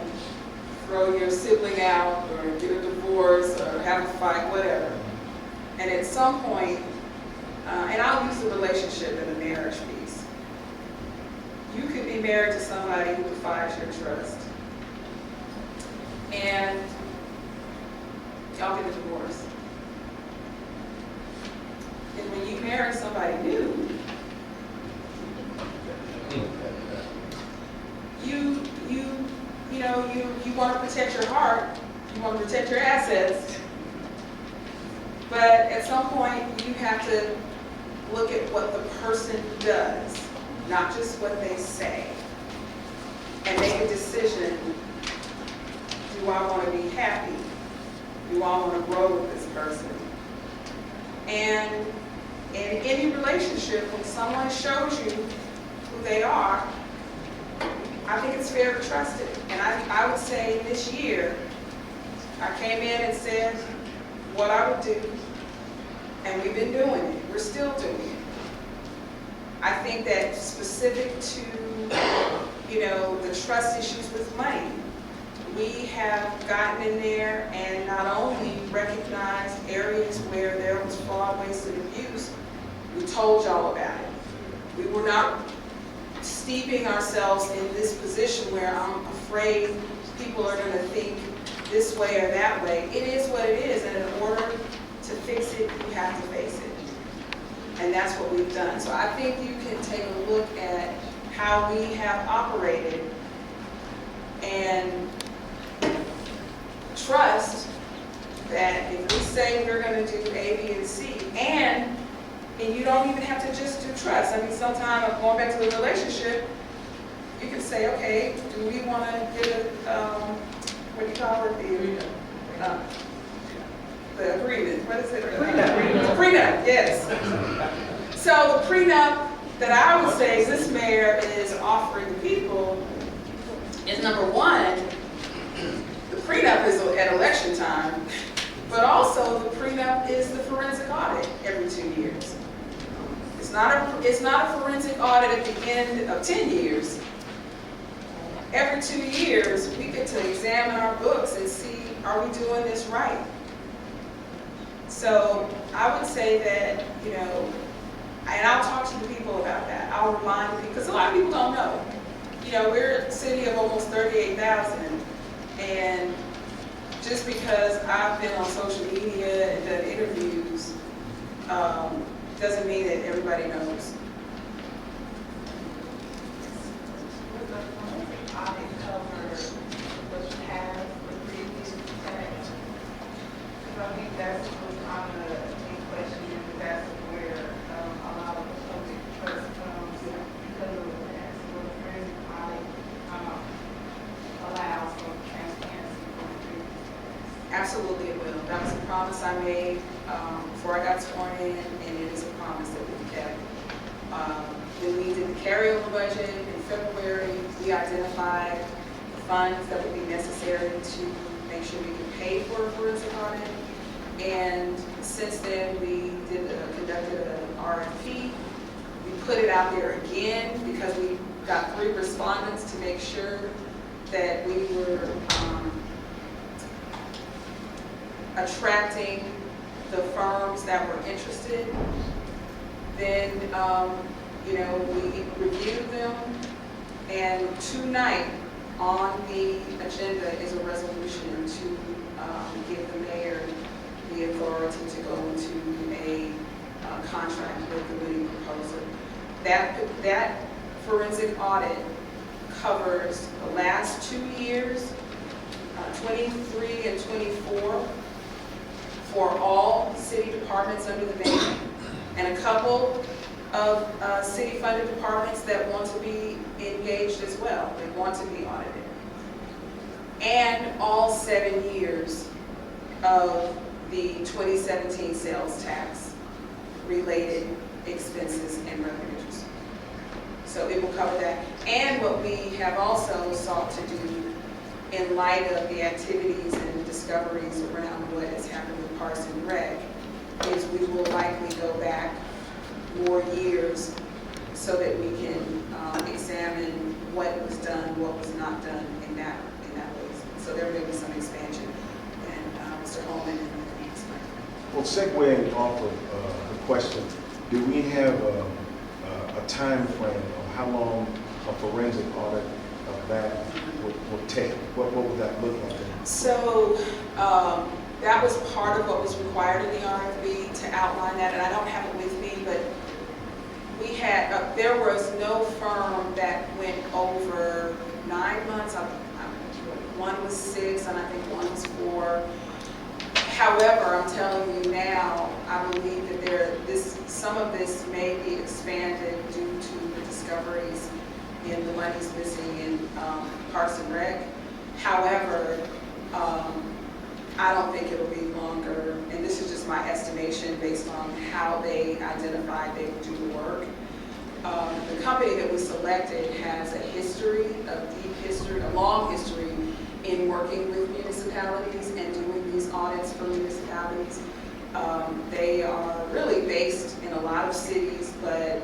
throw your sibling out or get a divorce or have a fight, whatever. And at some point, and I'll use the relationship and the marriage piece. You could be married to somebody who defies your trust, and y'all get a divorce. And when you marry somebody new, you want to protect your heart, you want to protect your assets, but at some point you have to look at what the person does, not just what they say, and make a decision. Do I want to be happy? Do I want to grow with this person? And in any relationship, when someone shows you who they are, I think it's fair to trust it. And I would say this year, I came in and said what I would do, and we've been doing it. We're still doing it. I think that specific to, the trust issues with money, we have gotten in there and not only recognized areas where there was fraud, waste, and abuse, we told y'all about it. We were not steeping ourselves in this position where I'm afraid people are going to think this way or that way. It is what it is, and in order to fix it, you have to face it. And that's what we've done. So I think you can take a look at how we have operated and trust that if we say we're going to do A, B, and C, and you don't even have to just do trust. I mean, sometimes going back to the relationship, you can say, okay, do we want to get what do you call it? The agreement. What is it? Prenup. Prenup, yes. So the prenup that I would say this mayor is offering the people is, number one, the prenup is at election time, but also the prenup is the forensic audit every 2 years. It's not a forensic audit at the end of 10 years. Every 2 years, we get to examine our books and see, are we doing this right? So I would say that, and I'll talk to the people about that. I'll remind people, because a lot of people don't know. you know, we're a city of almost 38,000, and just because I've been on social media and done interviews, doesn't mean that everybody knows. Would the forensic audit cover what you have with previous tax? Because I think that's what's on the big question, and that's where a lot of the public trust comes because of that. So the forensic audit allows for transparency for the previous tax. Absolutely it will. That was a promise I made before I got sworn in, and it is a promise that we kept. When we did the carryover budget in February, we identified the funds that would be necessary to make sure we could pay for a forensic audit. And since then, we conducted an RFP. We put it out there again because we got 3 respondents to make sure that we were attracting the firms that were interested. Then, you know, we reviewed them, and tonight on the agenda is a resolution to give the mayor the authority to go into a contract with the winning proposer. That forensic audit covers the last 2 years, 23 and 24, for all city departments under the mayor, and a couple of city-funded departments that want to be engaged as well. They want to be audited. And all 7 years of the 2017 sales tax related expenses and revenues. So it will cover that. And what we have also sought to do in light of the activities and discoveries around what has happened with Parks and Rec is we will likely go back more years so that we can examine what was done, what was not done in that way. So there may be some expansion, and Mr. Holman can explain. Well, segueing off of the question, do we have a time frame of how long a forensic audit of that would take? What would that look like? So that was part of what was required in the RFP to outline that, and I don't have it with me, but we had, there was no firm that went over 9 months. One was 6, and I think one was 4. However, I'm telling you now, I believe that some of this may be expanded due to the discoveries in the monies missing in Parks and Rec. However, I don't think it'll be longer, and this is just my estimation based on how they identified they would do the work. The company that was selected has a history, a long history in working with municipalities and doing these audits for municipalities. They are really based in a lot of cities, but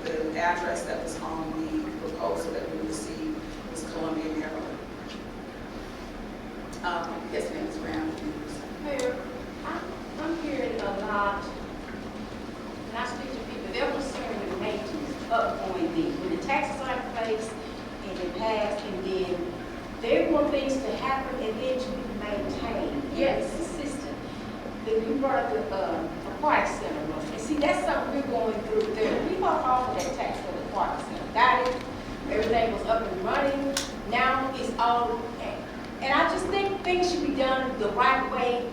the address that was on the proposal that we received was Columbia, Maryland. Yes, ma'am, Ms. Brown. Mayor, I'm hearing a lot, and I speak to people, they're concerned with maintenance upgoing these. When the taxes are in place and they pass, and then they want things to happen and then to be maintained. Yes, consistent. Then you brought up the aquatic center, and see, that's something we're going through there. We bought off of that tax for the aquatic center, got it, everything was up and running, now it's all. And I just think things should be done the right way,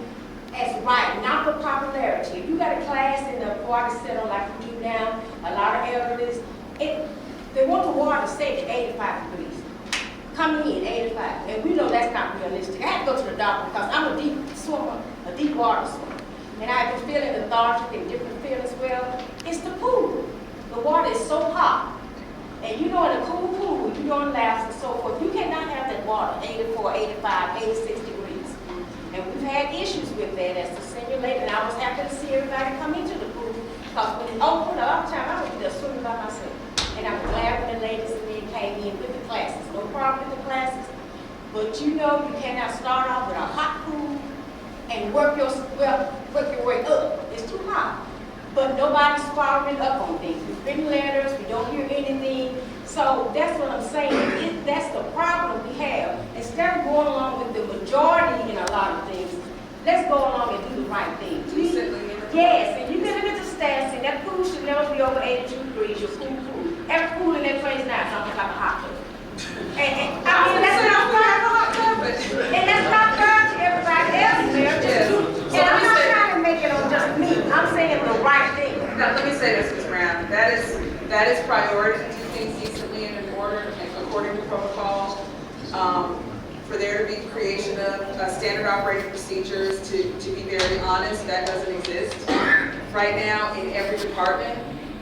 as right, not for popularity. If you got a class in the aquatic center like we do now, a lot of elderlies, they want the water to stay at 85 degrees. Coming in 85, and we know that's not realistic. I had to go to the doctor because I'm a deep swimmer, a deep water swimmer. And I've been feeling lethargic and different feelings. Well, it's the pool. The water is so hot. And you know, in a cool pool, you don't laugh and so forth. You cannot have that water 84, 85, 86 degrees. And we've had issues with that as a senior lady. And I was happy to see everybody come into the pool because when it opened up, I was just swimming by myself. And I'm glad when the ladies and men came in with the classes. No problem with the classes. But you know, you cannot start off with a hot pool and work your way up. It's too hot. But nobody's following up on things. We've written letters, we don't hear anything. So that's what I'm saying, that's the problem we have. Instead of going along with the majority in a lot of things, let's go along and do the right thing. Decently. Yes, and you can look at the stats, and that pool should never be over 82 degrees, your pool. Every pool in that place now is almost like a hot tub. And I mean, that's not fair, and that's not fair to everybody else there. And I'm not trying to make it on just me, I'm saying the right thing. Now, let me say this, Ms. Brown, that is priority to do things decently and in order and according to protocol. For there to be creation of standard operating procedures, to be very honest, that doesn't exist right now in every department,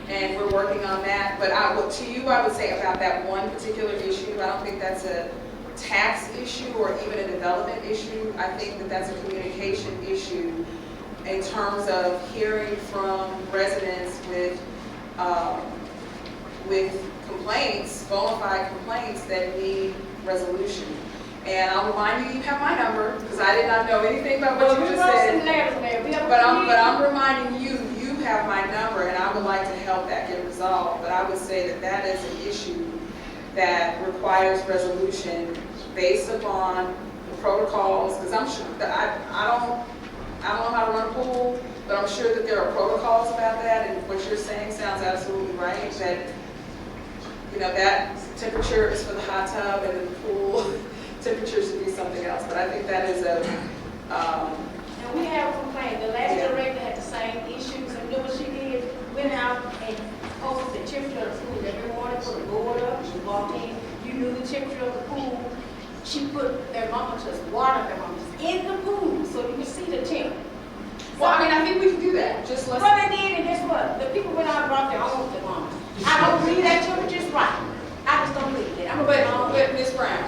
and we're working on that. But to you, I would say about that one particular issue, I don't think that's a tax issue or even a development issue. I think that that's a communication issue in terms of hearing from residents with complaints, bona fide complaints that need resolution. And I'll remind you, you have my number, because I did not know anything about what you just said. But I'm reminding you, you have my number, and I would like to help that get resolved. But I would say that that is an issue that requires resolution based upon the protocols, because I'm sure that I don't know how to run a pool, but I'm sure that there are protocols about that, and what you're saying sounds absolutely right, that, you know, that temperature is for the hot tub and the pool temperature should be something else, but I think that is a, And we have a complaint, the last director had the same issues, and you know what she did? Went out and posted the temperature of the pool every morning, put a board up, she walked in, you knew the temperature of the pool. She put thermometers, water thermometers in the pool, so you could see the temp. well, I mean, I think we can do that, just let's. Well, they did, and guess what? The people went out and brought their own thermometers. I don't believe that temperature's right. I just don't believe that. But Ms. Brown,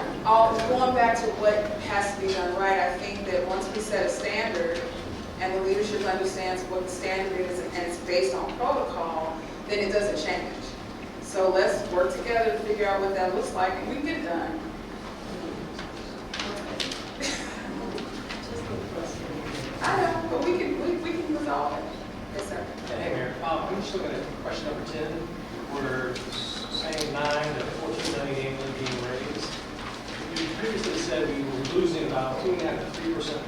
going back to what has to be done right, I think that once we set a standard and the leadership understands what the standard is and it's based on protocol, then it doesn't change. So let's work together to figure out what that looks like and we can get it done. I know, but we can resolve it. Yes, sir. Hey, Mayor, I'm just looking at question number 10, where saying 9 to 14 million annually being raised. You previously said we were losing about 2.5% to 3%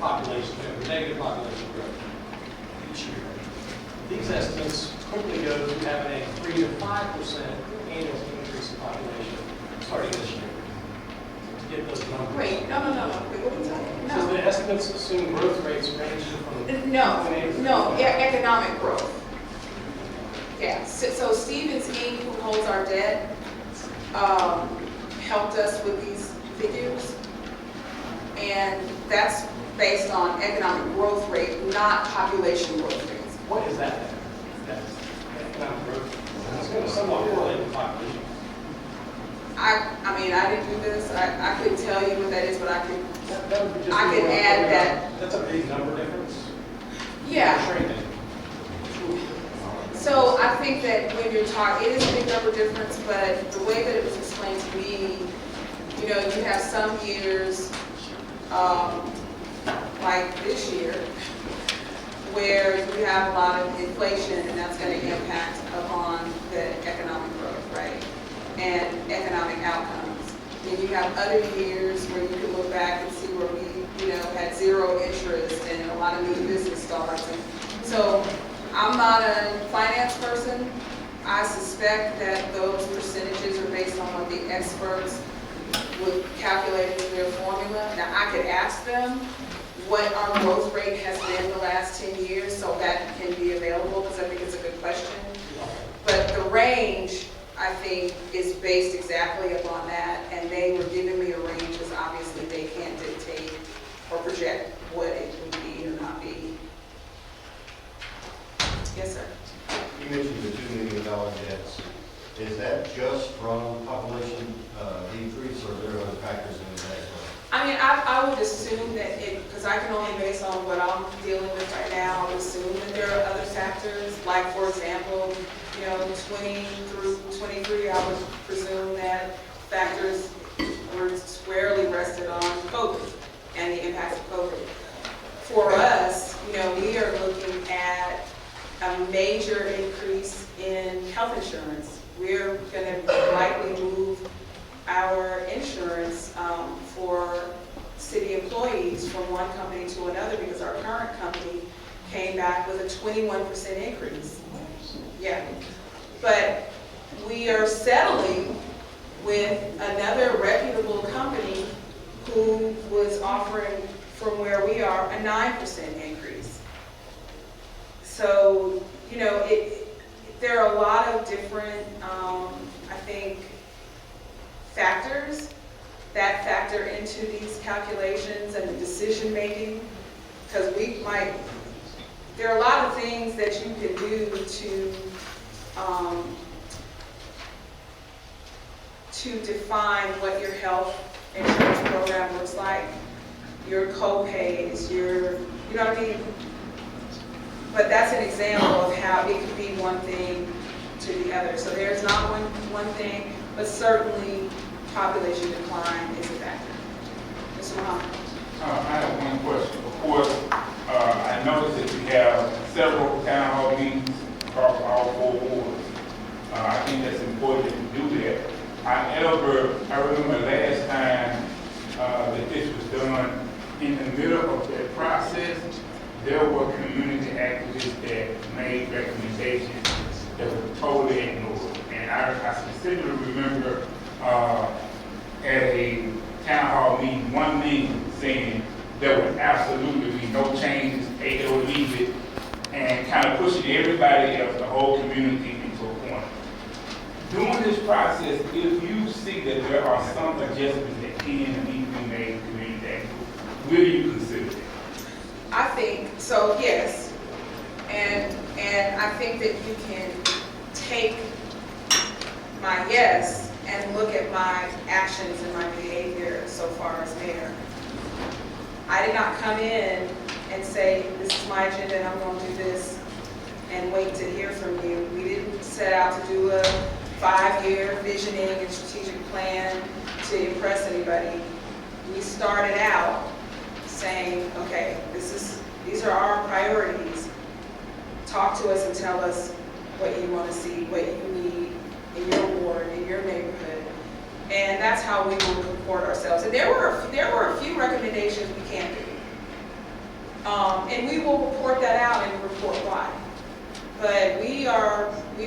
population, negative population growth each year. These estimates quickly go to having a 3 to 5% annual increase in population starting this year. To get those numbers. Wait, no. Wait, what are we talking about? So the estimates assume growth rates range from No, economic growth. Yeah, so Stevens Inc., who holds our debt, helped us with these figures. And that's based on economic growth rate, not population growth rates. What is that? That's economic growth. It's going to somewhat correlate with population. I mean, I didn't do this. I couldn't tell you what that is, but I could, That would be just I could add that. That's a big number difference. Yeah. Shrinking. So I think that when you're talking, it is a big number difference, but the way that it was explained to me, you know, you have some years, like this year, where you have a lot of inflation and that's going to impact upon the economic growth, right? And economic outcomes. Then you have other years where you can look back and see where we, you know, had zero interest and a lot of new business starts. And so I'm not a finance person. I suspect that those percentages are based on what the experts would calculate in their formula. Now, I could ask them what our growth rate has been the last 10 years, so that can be available, because I think it's a good question. But the range, I think, is based exactly upon that, and they were giving me a range because obviously they can't dictate or project what it would be or not be. Yes, sir. You mentioned the $2 million debts. Is that just from population decrease, or are there other factors in that as well? I mean, I would assume that because I can only base on what I'm dealing with right now, I would assume that there are other factors, like, for example, you know, 20 through 23, I would presume that factors were squarely rested on COVID and the impacts of COVID. For us, you know, we are looking at a major increase in health insurance. We're going to our insurance for city employees from one company to another because our current company came back with a 21% increase. Yeah, but we are settling with another reputable company who was offering from where we are a 9% increase. So, you know, there are a lot of different, I think, factors that factor into these calculations and the decision making, because there are a lot of things that you can do to define what your health insurance program looks like, your co-pays, you know what I mean? But that's an example of how it could be one thing to the other. So there's not one thing, but certainly population decline is a factor. Mr. Muhammad? I have one question. Of course, I noticed that you have several town hall meetings across all 4 wards. I think that's important to do that. However, I remember last time that this was done, in the middle of that process, there were community activists that made recommendations that were totally ignored. And I specifically remember at a town hall meeting, one meeting saying there would absolutely be no changes, take it or leave it, and kind of pushing everybody else, the whole community, into a corner. During this process, if you see that there are some adjustments that can and need to be made in community activities, will you consider that? I think, so yes, and I think that you can take my yes and look at my actions and my behavior so far as mayor. I did not come in and say, this is my agenda and I'm going to do this and wait to hear from you. We didn't set out to do a 5-year visioning and strategic plan to impress anybody. We started out saying, okay, these are our priorities. Talk to us and tell us what you want to see, what you need in your ward, in your neighborhood. And that's how we will comport ourselves. And there were a few recommendations we can't do. And we will report that out and report why. But we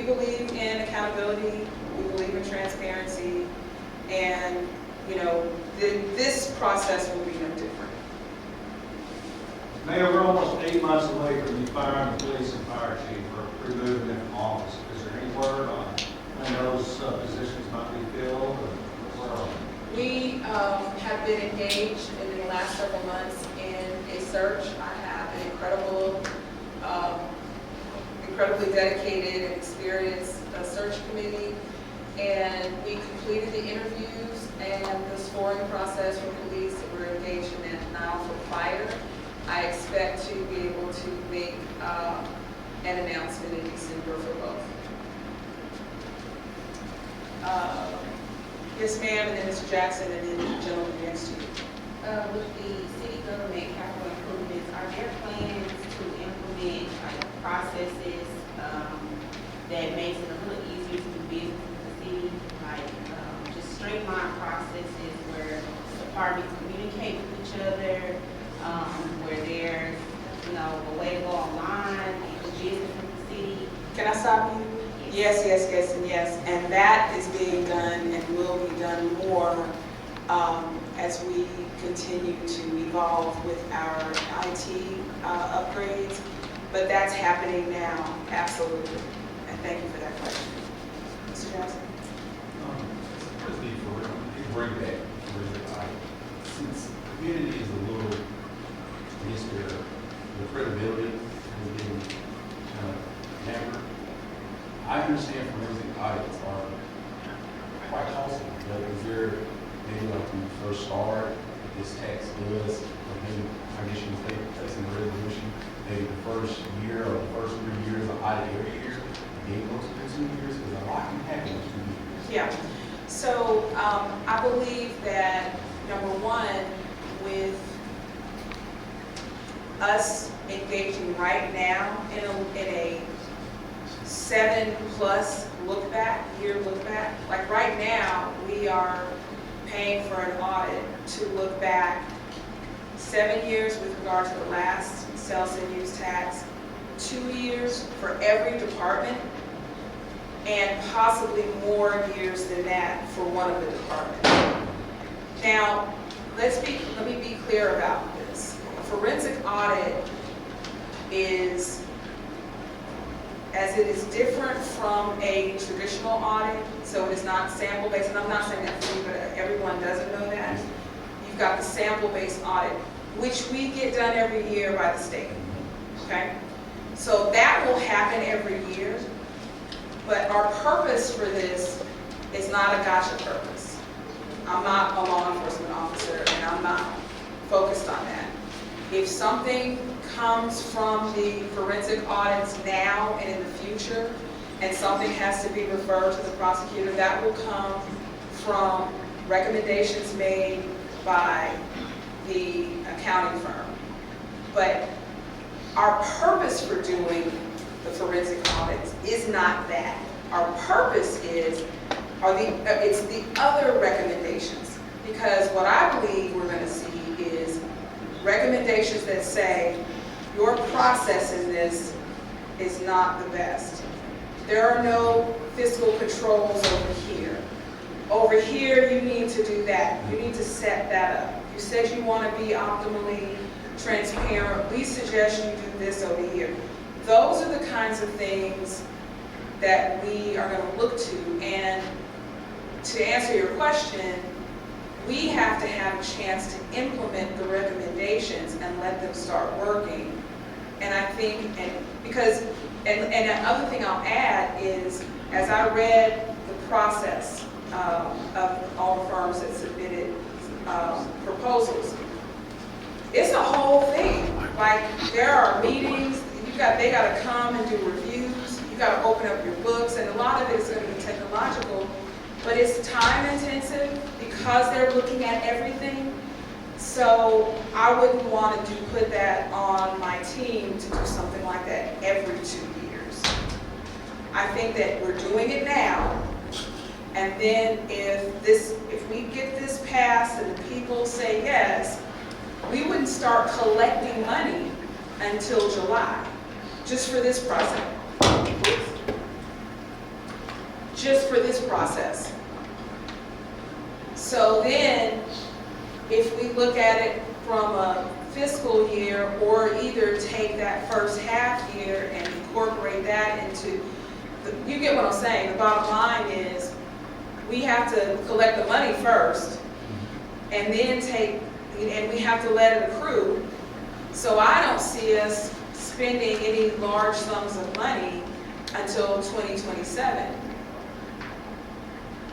believe in accountability, we believe in transparency, and you know, this process will be no different. Mayor, we're almost 8 months away from you firing the police and fire chief or removing them from office. Is there any word on when those positions might be filled? Or where are we? We have been engaged in the last several months in a search. I have an incredibly dedicated and experienced search committee, and we completed the interviews and the scoring process for police that we're engaged in now for fire. I expect to be able to make an announcement in December for both. Yes, ma'am, and then Mr. Jackson, and then the gentleman next to you. With the city government capital improvements, are there plans to implement like processes that makes it a little easier to do business with the city, like just streamline processes where departments communicate with each other, where there's a way to go online and do business with the city? Can I stop you? Yes, yes, yes, and yes. And that is being done and will be done more as we continue to evolve with our IT upgrades. But that's happening now, absolutely. And thank you for that question. Mr. Johnson? What is the for real? You bring back forensic audit. Since the community is a little, I guess the credibility has been hampered. I understand forensic audits are quite costly, but is there maybe like when you first start, this tax does, or maybe, I guess you would say, that's in the resolution, maybe the first year or the first 3 years of audit every year, maybe those 2 years, because a lot can happen in 2 years. Yeah. So I believe that, number one, with us engaging right now in a 7+ year look back, like right now, we are to look back 7 years with regard to the last sales and use tax, 2 years for every department, and possibly more years than that for one of the departments. Now, let me be clear about this. A forensic audit is, as it is different from a traditional audit, so it is not sample-based, and I'm not saying that for you, but everyone doesn't know that. You've got the sample-based audit, which we get done every year by the state, okay? So that will happen every year, but our purpose for this is not a gotcha purpose. I'm not a law enforcement officer, and I'm not focused on that. If something comes from the forensic audits now and in the future, and something has to be referred to the prosecutor, that will come from recommendations made by the accounting firm. But our purpose for doing the forensic audits is not that. Our purpose is, it's the other recommendations. Because what I believe we're going to see is recommendations that say, your process in this is not the best. There are no fiscal controls over here. Over here, you need to do that. You need to set that up. You said you want to be optimally transparent. We suggest you do this over here. Those are the kinds of things that we are going to look to. And to answer your question, we have to have a chance to implement the recommendations and let them start working. And I think, and another thing I'll add is, as I read the process of all the firms that submitted proposals, it's a whole thing. Like, there are meetings, they got to come and do reviews, you got to open up your books, and a lot of it is going to be technological, but it's time intensive because they're looking at everything. So I wouldn't want to put that on my team to do something like that every 2 years. I think that we're doing it now, and then if we get this passed and the people say yes, we wouldn't start collecting money until July, just for this process. Just for this process. So then, if we look at it from a fiscal year, or either take that first half year and incorporate that into, you get what I'm saying, the bottom line is, we have to collect the money first, and then and we have to let it accrue. So I don't see us spending any large sums of money until 2027.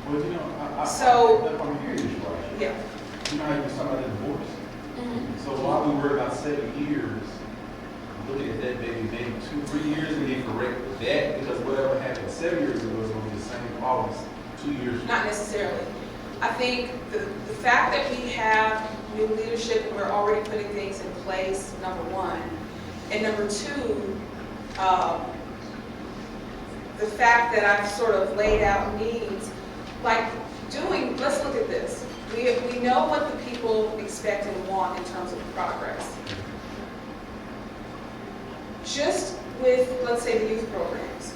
Well, you know, So- if I'm hearing this right, Yeah. you know how you talking about divorce? Mhm. So while we worry about 7 years, looking at that maybe 2-3 years and then correct that, because whatever happened 7 years ago is going to be the same problems 2 years. Not necessarily. I think the fact that we have new leadership and we're already putting things in place, number one. And number two, the fact that I've sort of laid out needs, like let's look at this. We know what the people expect and want in terms of progress. Just with, let's say, the youth programs.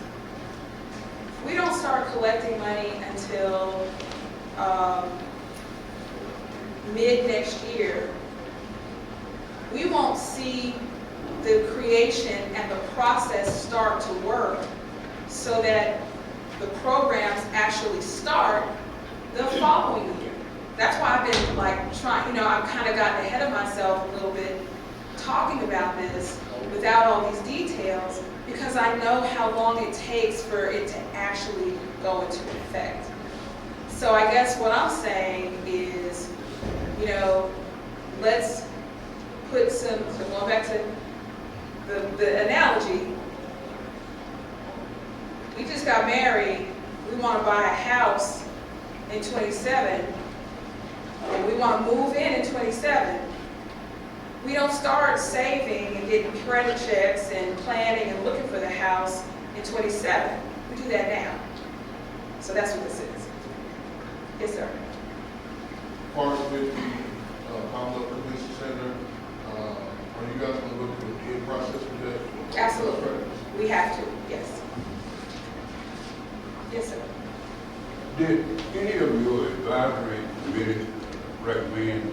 We don't start collecting money until mid next year. We won't see the creation and the process start to work so that the programs actually start the following year. That's why I've been I've kind of gotten ahead of myself a little bit talking about this without all these details, because I know how long it takes for it to actually go into effect. So I guess what I'm saying is, let's put so going back to the analogy, we just got married, we want to buy a house in 27, and we want to move in 27. We don't start saving and getting credit checks and planning and looking for the house in 27. We do that now. So that's what this is. Yes, sir. Part of it, center, are you guys gonna look at the bid process for that? Absolutely. We have to, yes. Yes, sir. Did any of your advisory committee recommend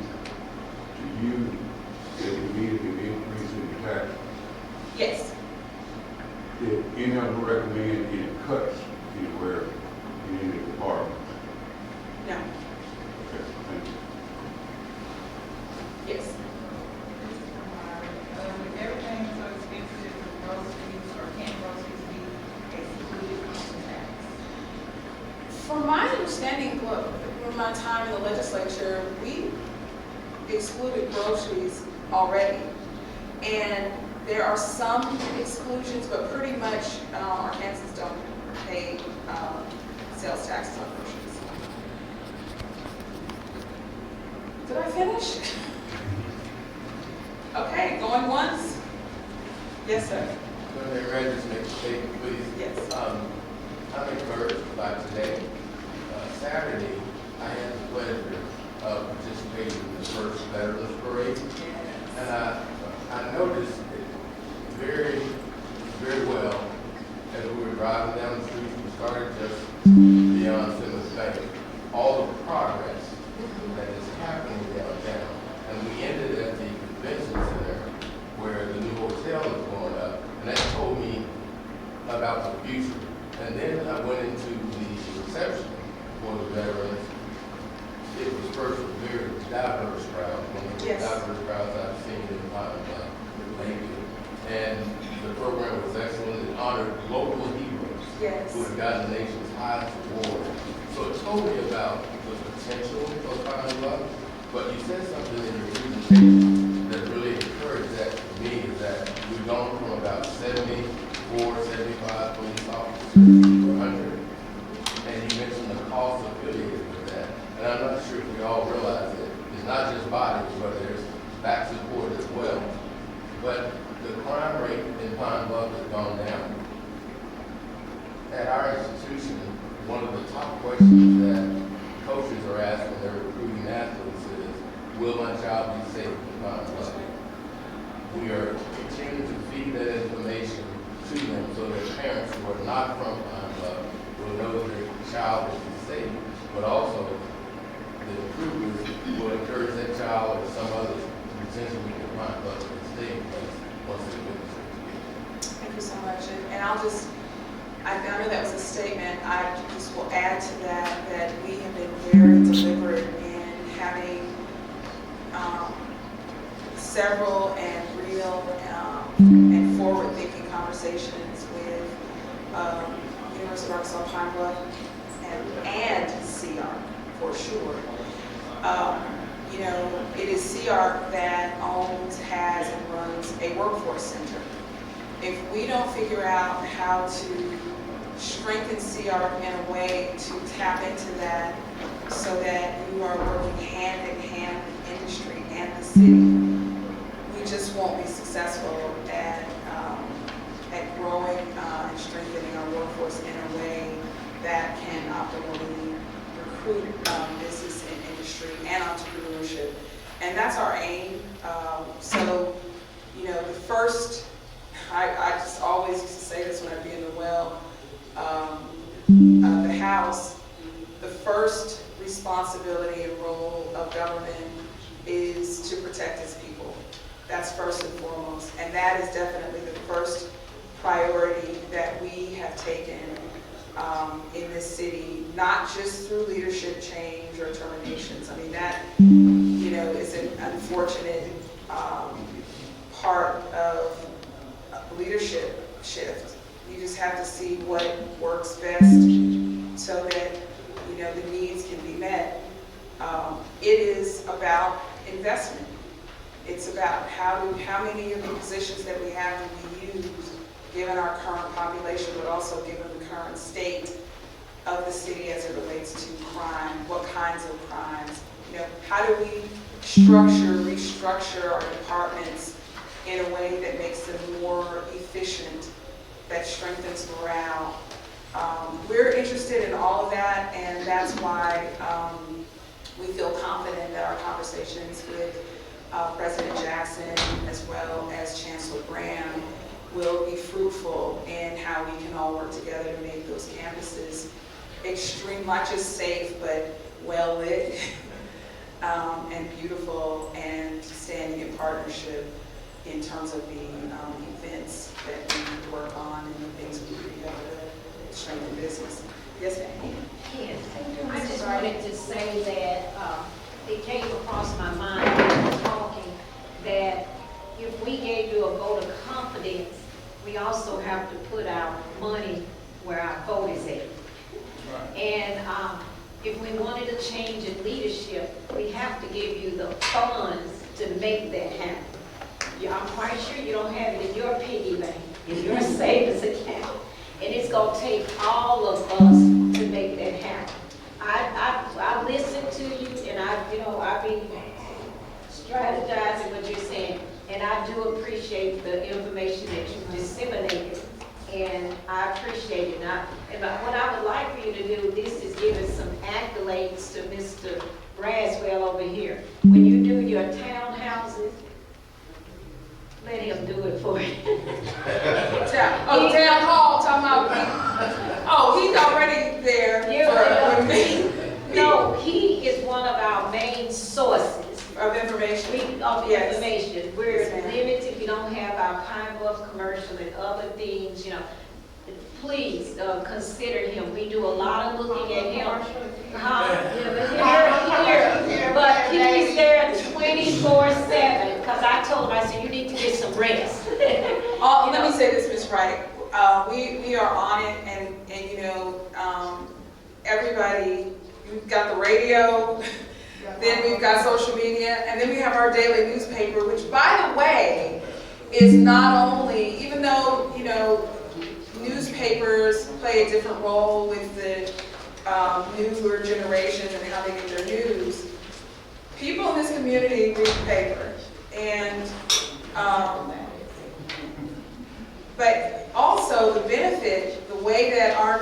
to you that we needed an increase in tax? Yes. Did any of them recommend any cuts anywhere in any department? No. Okay, thank you. Yes. With everything so expensive, groceries or can groceries be excluded from the tax? From my understanding, from my time in the legislature, we excluded groceries already. And there are some exclusions, but pretty much Arkansans don't pay sales taxes on groceries. Did I finish? Okay, going once? Yes, sir. When they read this next statement, please. Yes. I'm encouraged by today. Saturday, I had the pleasure of participating in the first Veterans Parade. And I noticed it very, very well as we were driving down the streets. We started just beyond Simmons Bank. All the progress that is happening downtown. And we ended at the convention center where the new hotel is going up. And that told me about the future. And then I went into the reception for the veterans. It was first a very diverse crowd, one of the Yes. diverse crowds I've seen in Pine Bluff lately. And the program was excellent. It honored local heroes Yes. who had gotten the nation's highest award. So it told me about the potential of Pine Bluff. But you said something in your presentation that really encouraged that for me, is that we've gone from about 74, 75 police officers to 100. And you mentioned the cost affiliated with that. And I'm not sure if we all realize that it's not just bodies, but there's back support as well. But the crime rate in Pine Bluff has gone down. At our institution, one of the top questions that coaches are asked when they're recruiting athletes is, will my child be safe in Pine Bluff? We are continuing to feed that information to them so that parents who are not from Pine Bluff will know that their child will be safe, but also the recruiters will encourage that child or some others to potentially get Pine Bluff and stay in place once they're with us. Thank you so much. And I'll just, I know that was a statement. I just will add to that, that we have been very deliberate in having several and real and forward-thinking conversations with University of Arkansas Pine Bluff and CR for sure. You know, it is CR that owns, has, and runs a workforce center. If we don't figure out how to strengthen CR in a way to tap into that so that you are working hand in hand with industry and the city, we just won't be successful at growing and strengthening our workforce in a way that can optimally recruit business and industry and entrepreneurship. And that's our aim. So, you know, the first, I just always used to say this when I'd be in the well, the House, the first responsibility and role of government is to protect its people. That's first and foremost. And that is definitely the first priority that we have taken in this city, not just through leadership change or terminations. I mean, that, you know, is an unfortunate part of leadership shift. You just have to see what works best so that, you know, the needs can be met. It is about investment. It's about how many of the positions that we have to be used given our current population, but also given the current state of the city as it relates to crime, what kinds of crimes. You know, how do we restructure our departments in a way that makes them more efficient, that strengthens morale. We're interested in all of that, and that's why we feel confident that our conversations with President Jackson, as well as Chancellor Graham, will be fruitful in how we can all work together to make those campuses extreme, not just safe, but well-lit and beautiful, and standing in partnership in terms of the events that we work on and the things we do together to strengthen business. Yes, ma'am? Yes, I just wanted to say that it came across my mind when we were talking that if we gave you a vote of confidence, we also have to put our money where our vote is at. And if we wanted a change in leadership, we have to give you the funds to make that happen. I'm quite sure you don't have it in your piggy bank, in your savings account. And it's gonna take all of us to make that happen. I listen to you, and I've been strategizing what you're saying, and I do appreciate the information that you disseminated, and I appreciate it. What I would like for you to do, this is give us some accolades to Mr. Braswell over here. When you do your townhouses, let him do it for you. Town hall, talking about, he's already there. No, he is one of our main sources Of information. of Yes. information. We're Yes, ma'am. limited, we don't have our Pine Bluff commercial and other things, Please consider him. We do a lot of looking at him. But he's there 24/7, because I told him, I said, you need to get some rest. Let me say this, Ms. Wright. We are on it, and everybody, we've got the radio, then we've got social media, and then we have our daily newspaper, which, by the way, is not only, even though, newspapers play a different role with the newer generations and how they get their news, people in this community read the paper. And, but also the benefit, the way that our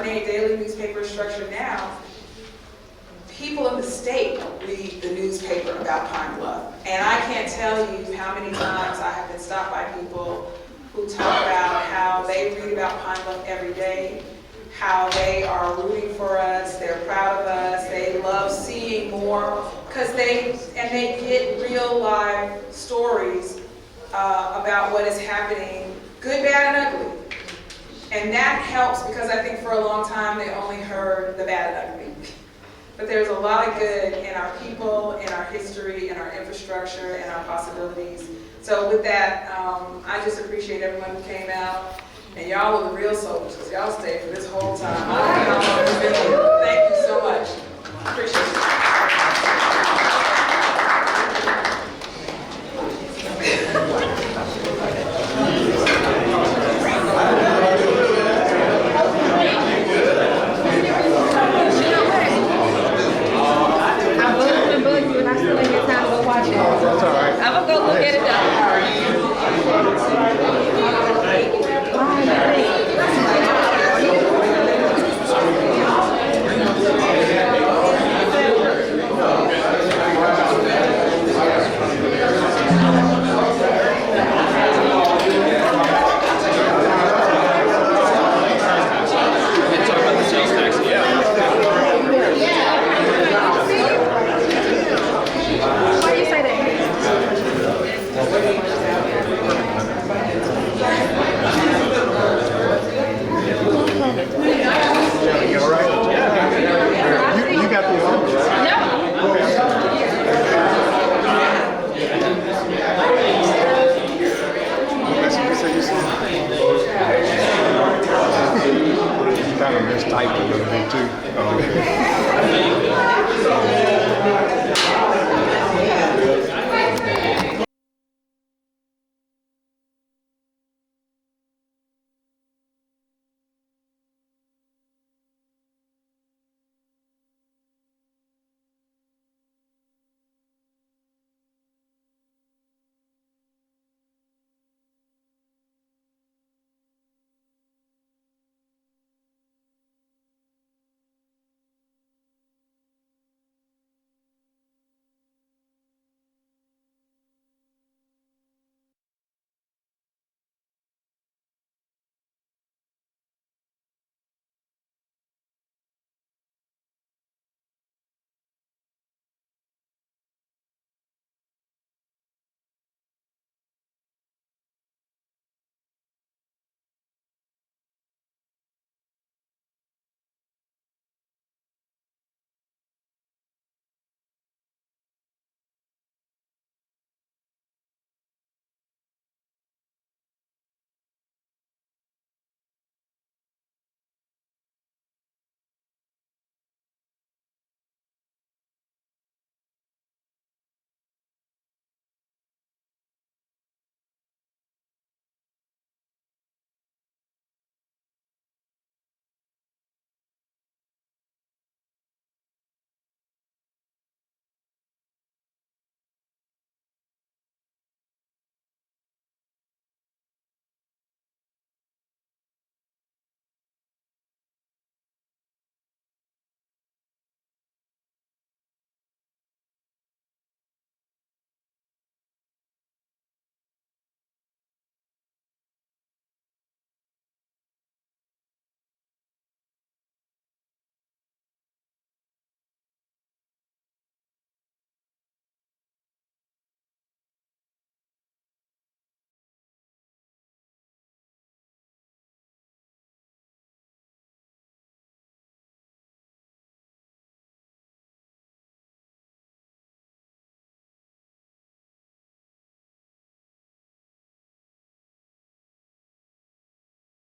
daily newspaper is structured now, people in the state read the newspaper about Pine Bluff. And I can't tell you how many times I have been stopped by people who talk about how they read about Pine Bluff every day, how they are rooting for us, they're proud of us, they love seeing more, because they get real live stories about what is happening, good, bad, and ugly. And that helps, because I think for a long time they only heard the bad and ugly. But there's a lot of good in our people, in our history, in our infrastructure, and our possibilities. So with that, I just appreciate everyone who came out. And y'all are the real soldiers, because y'all stayed for this whole time. I don't know how long it's been. Thank you so much. Appreciate it.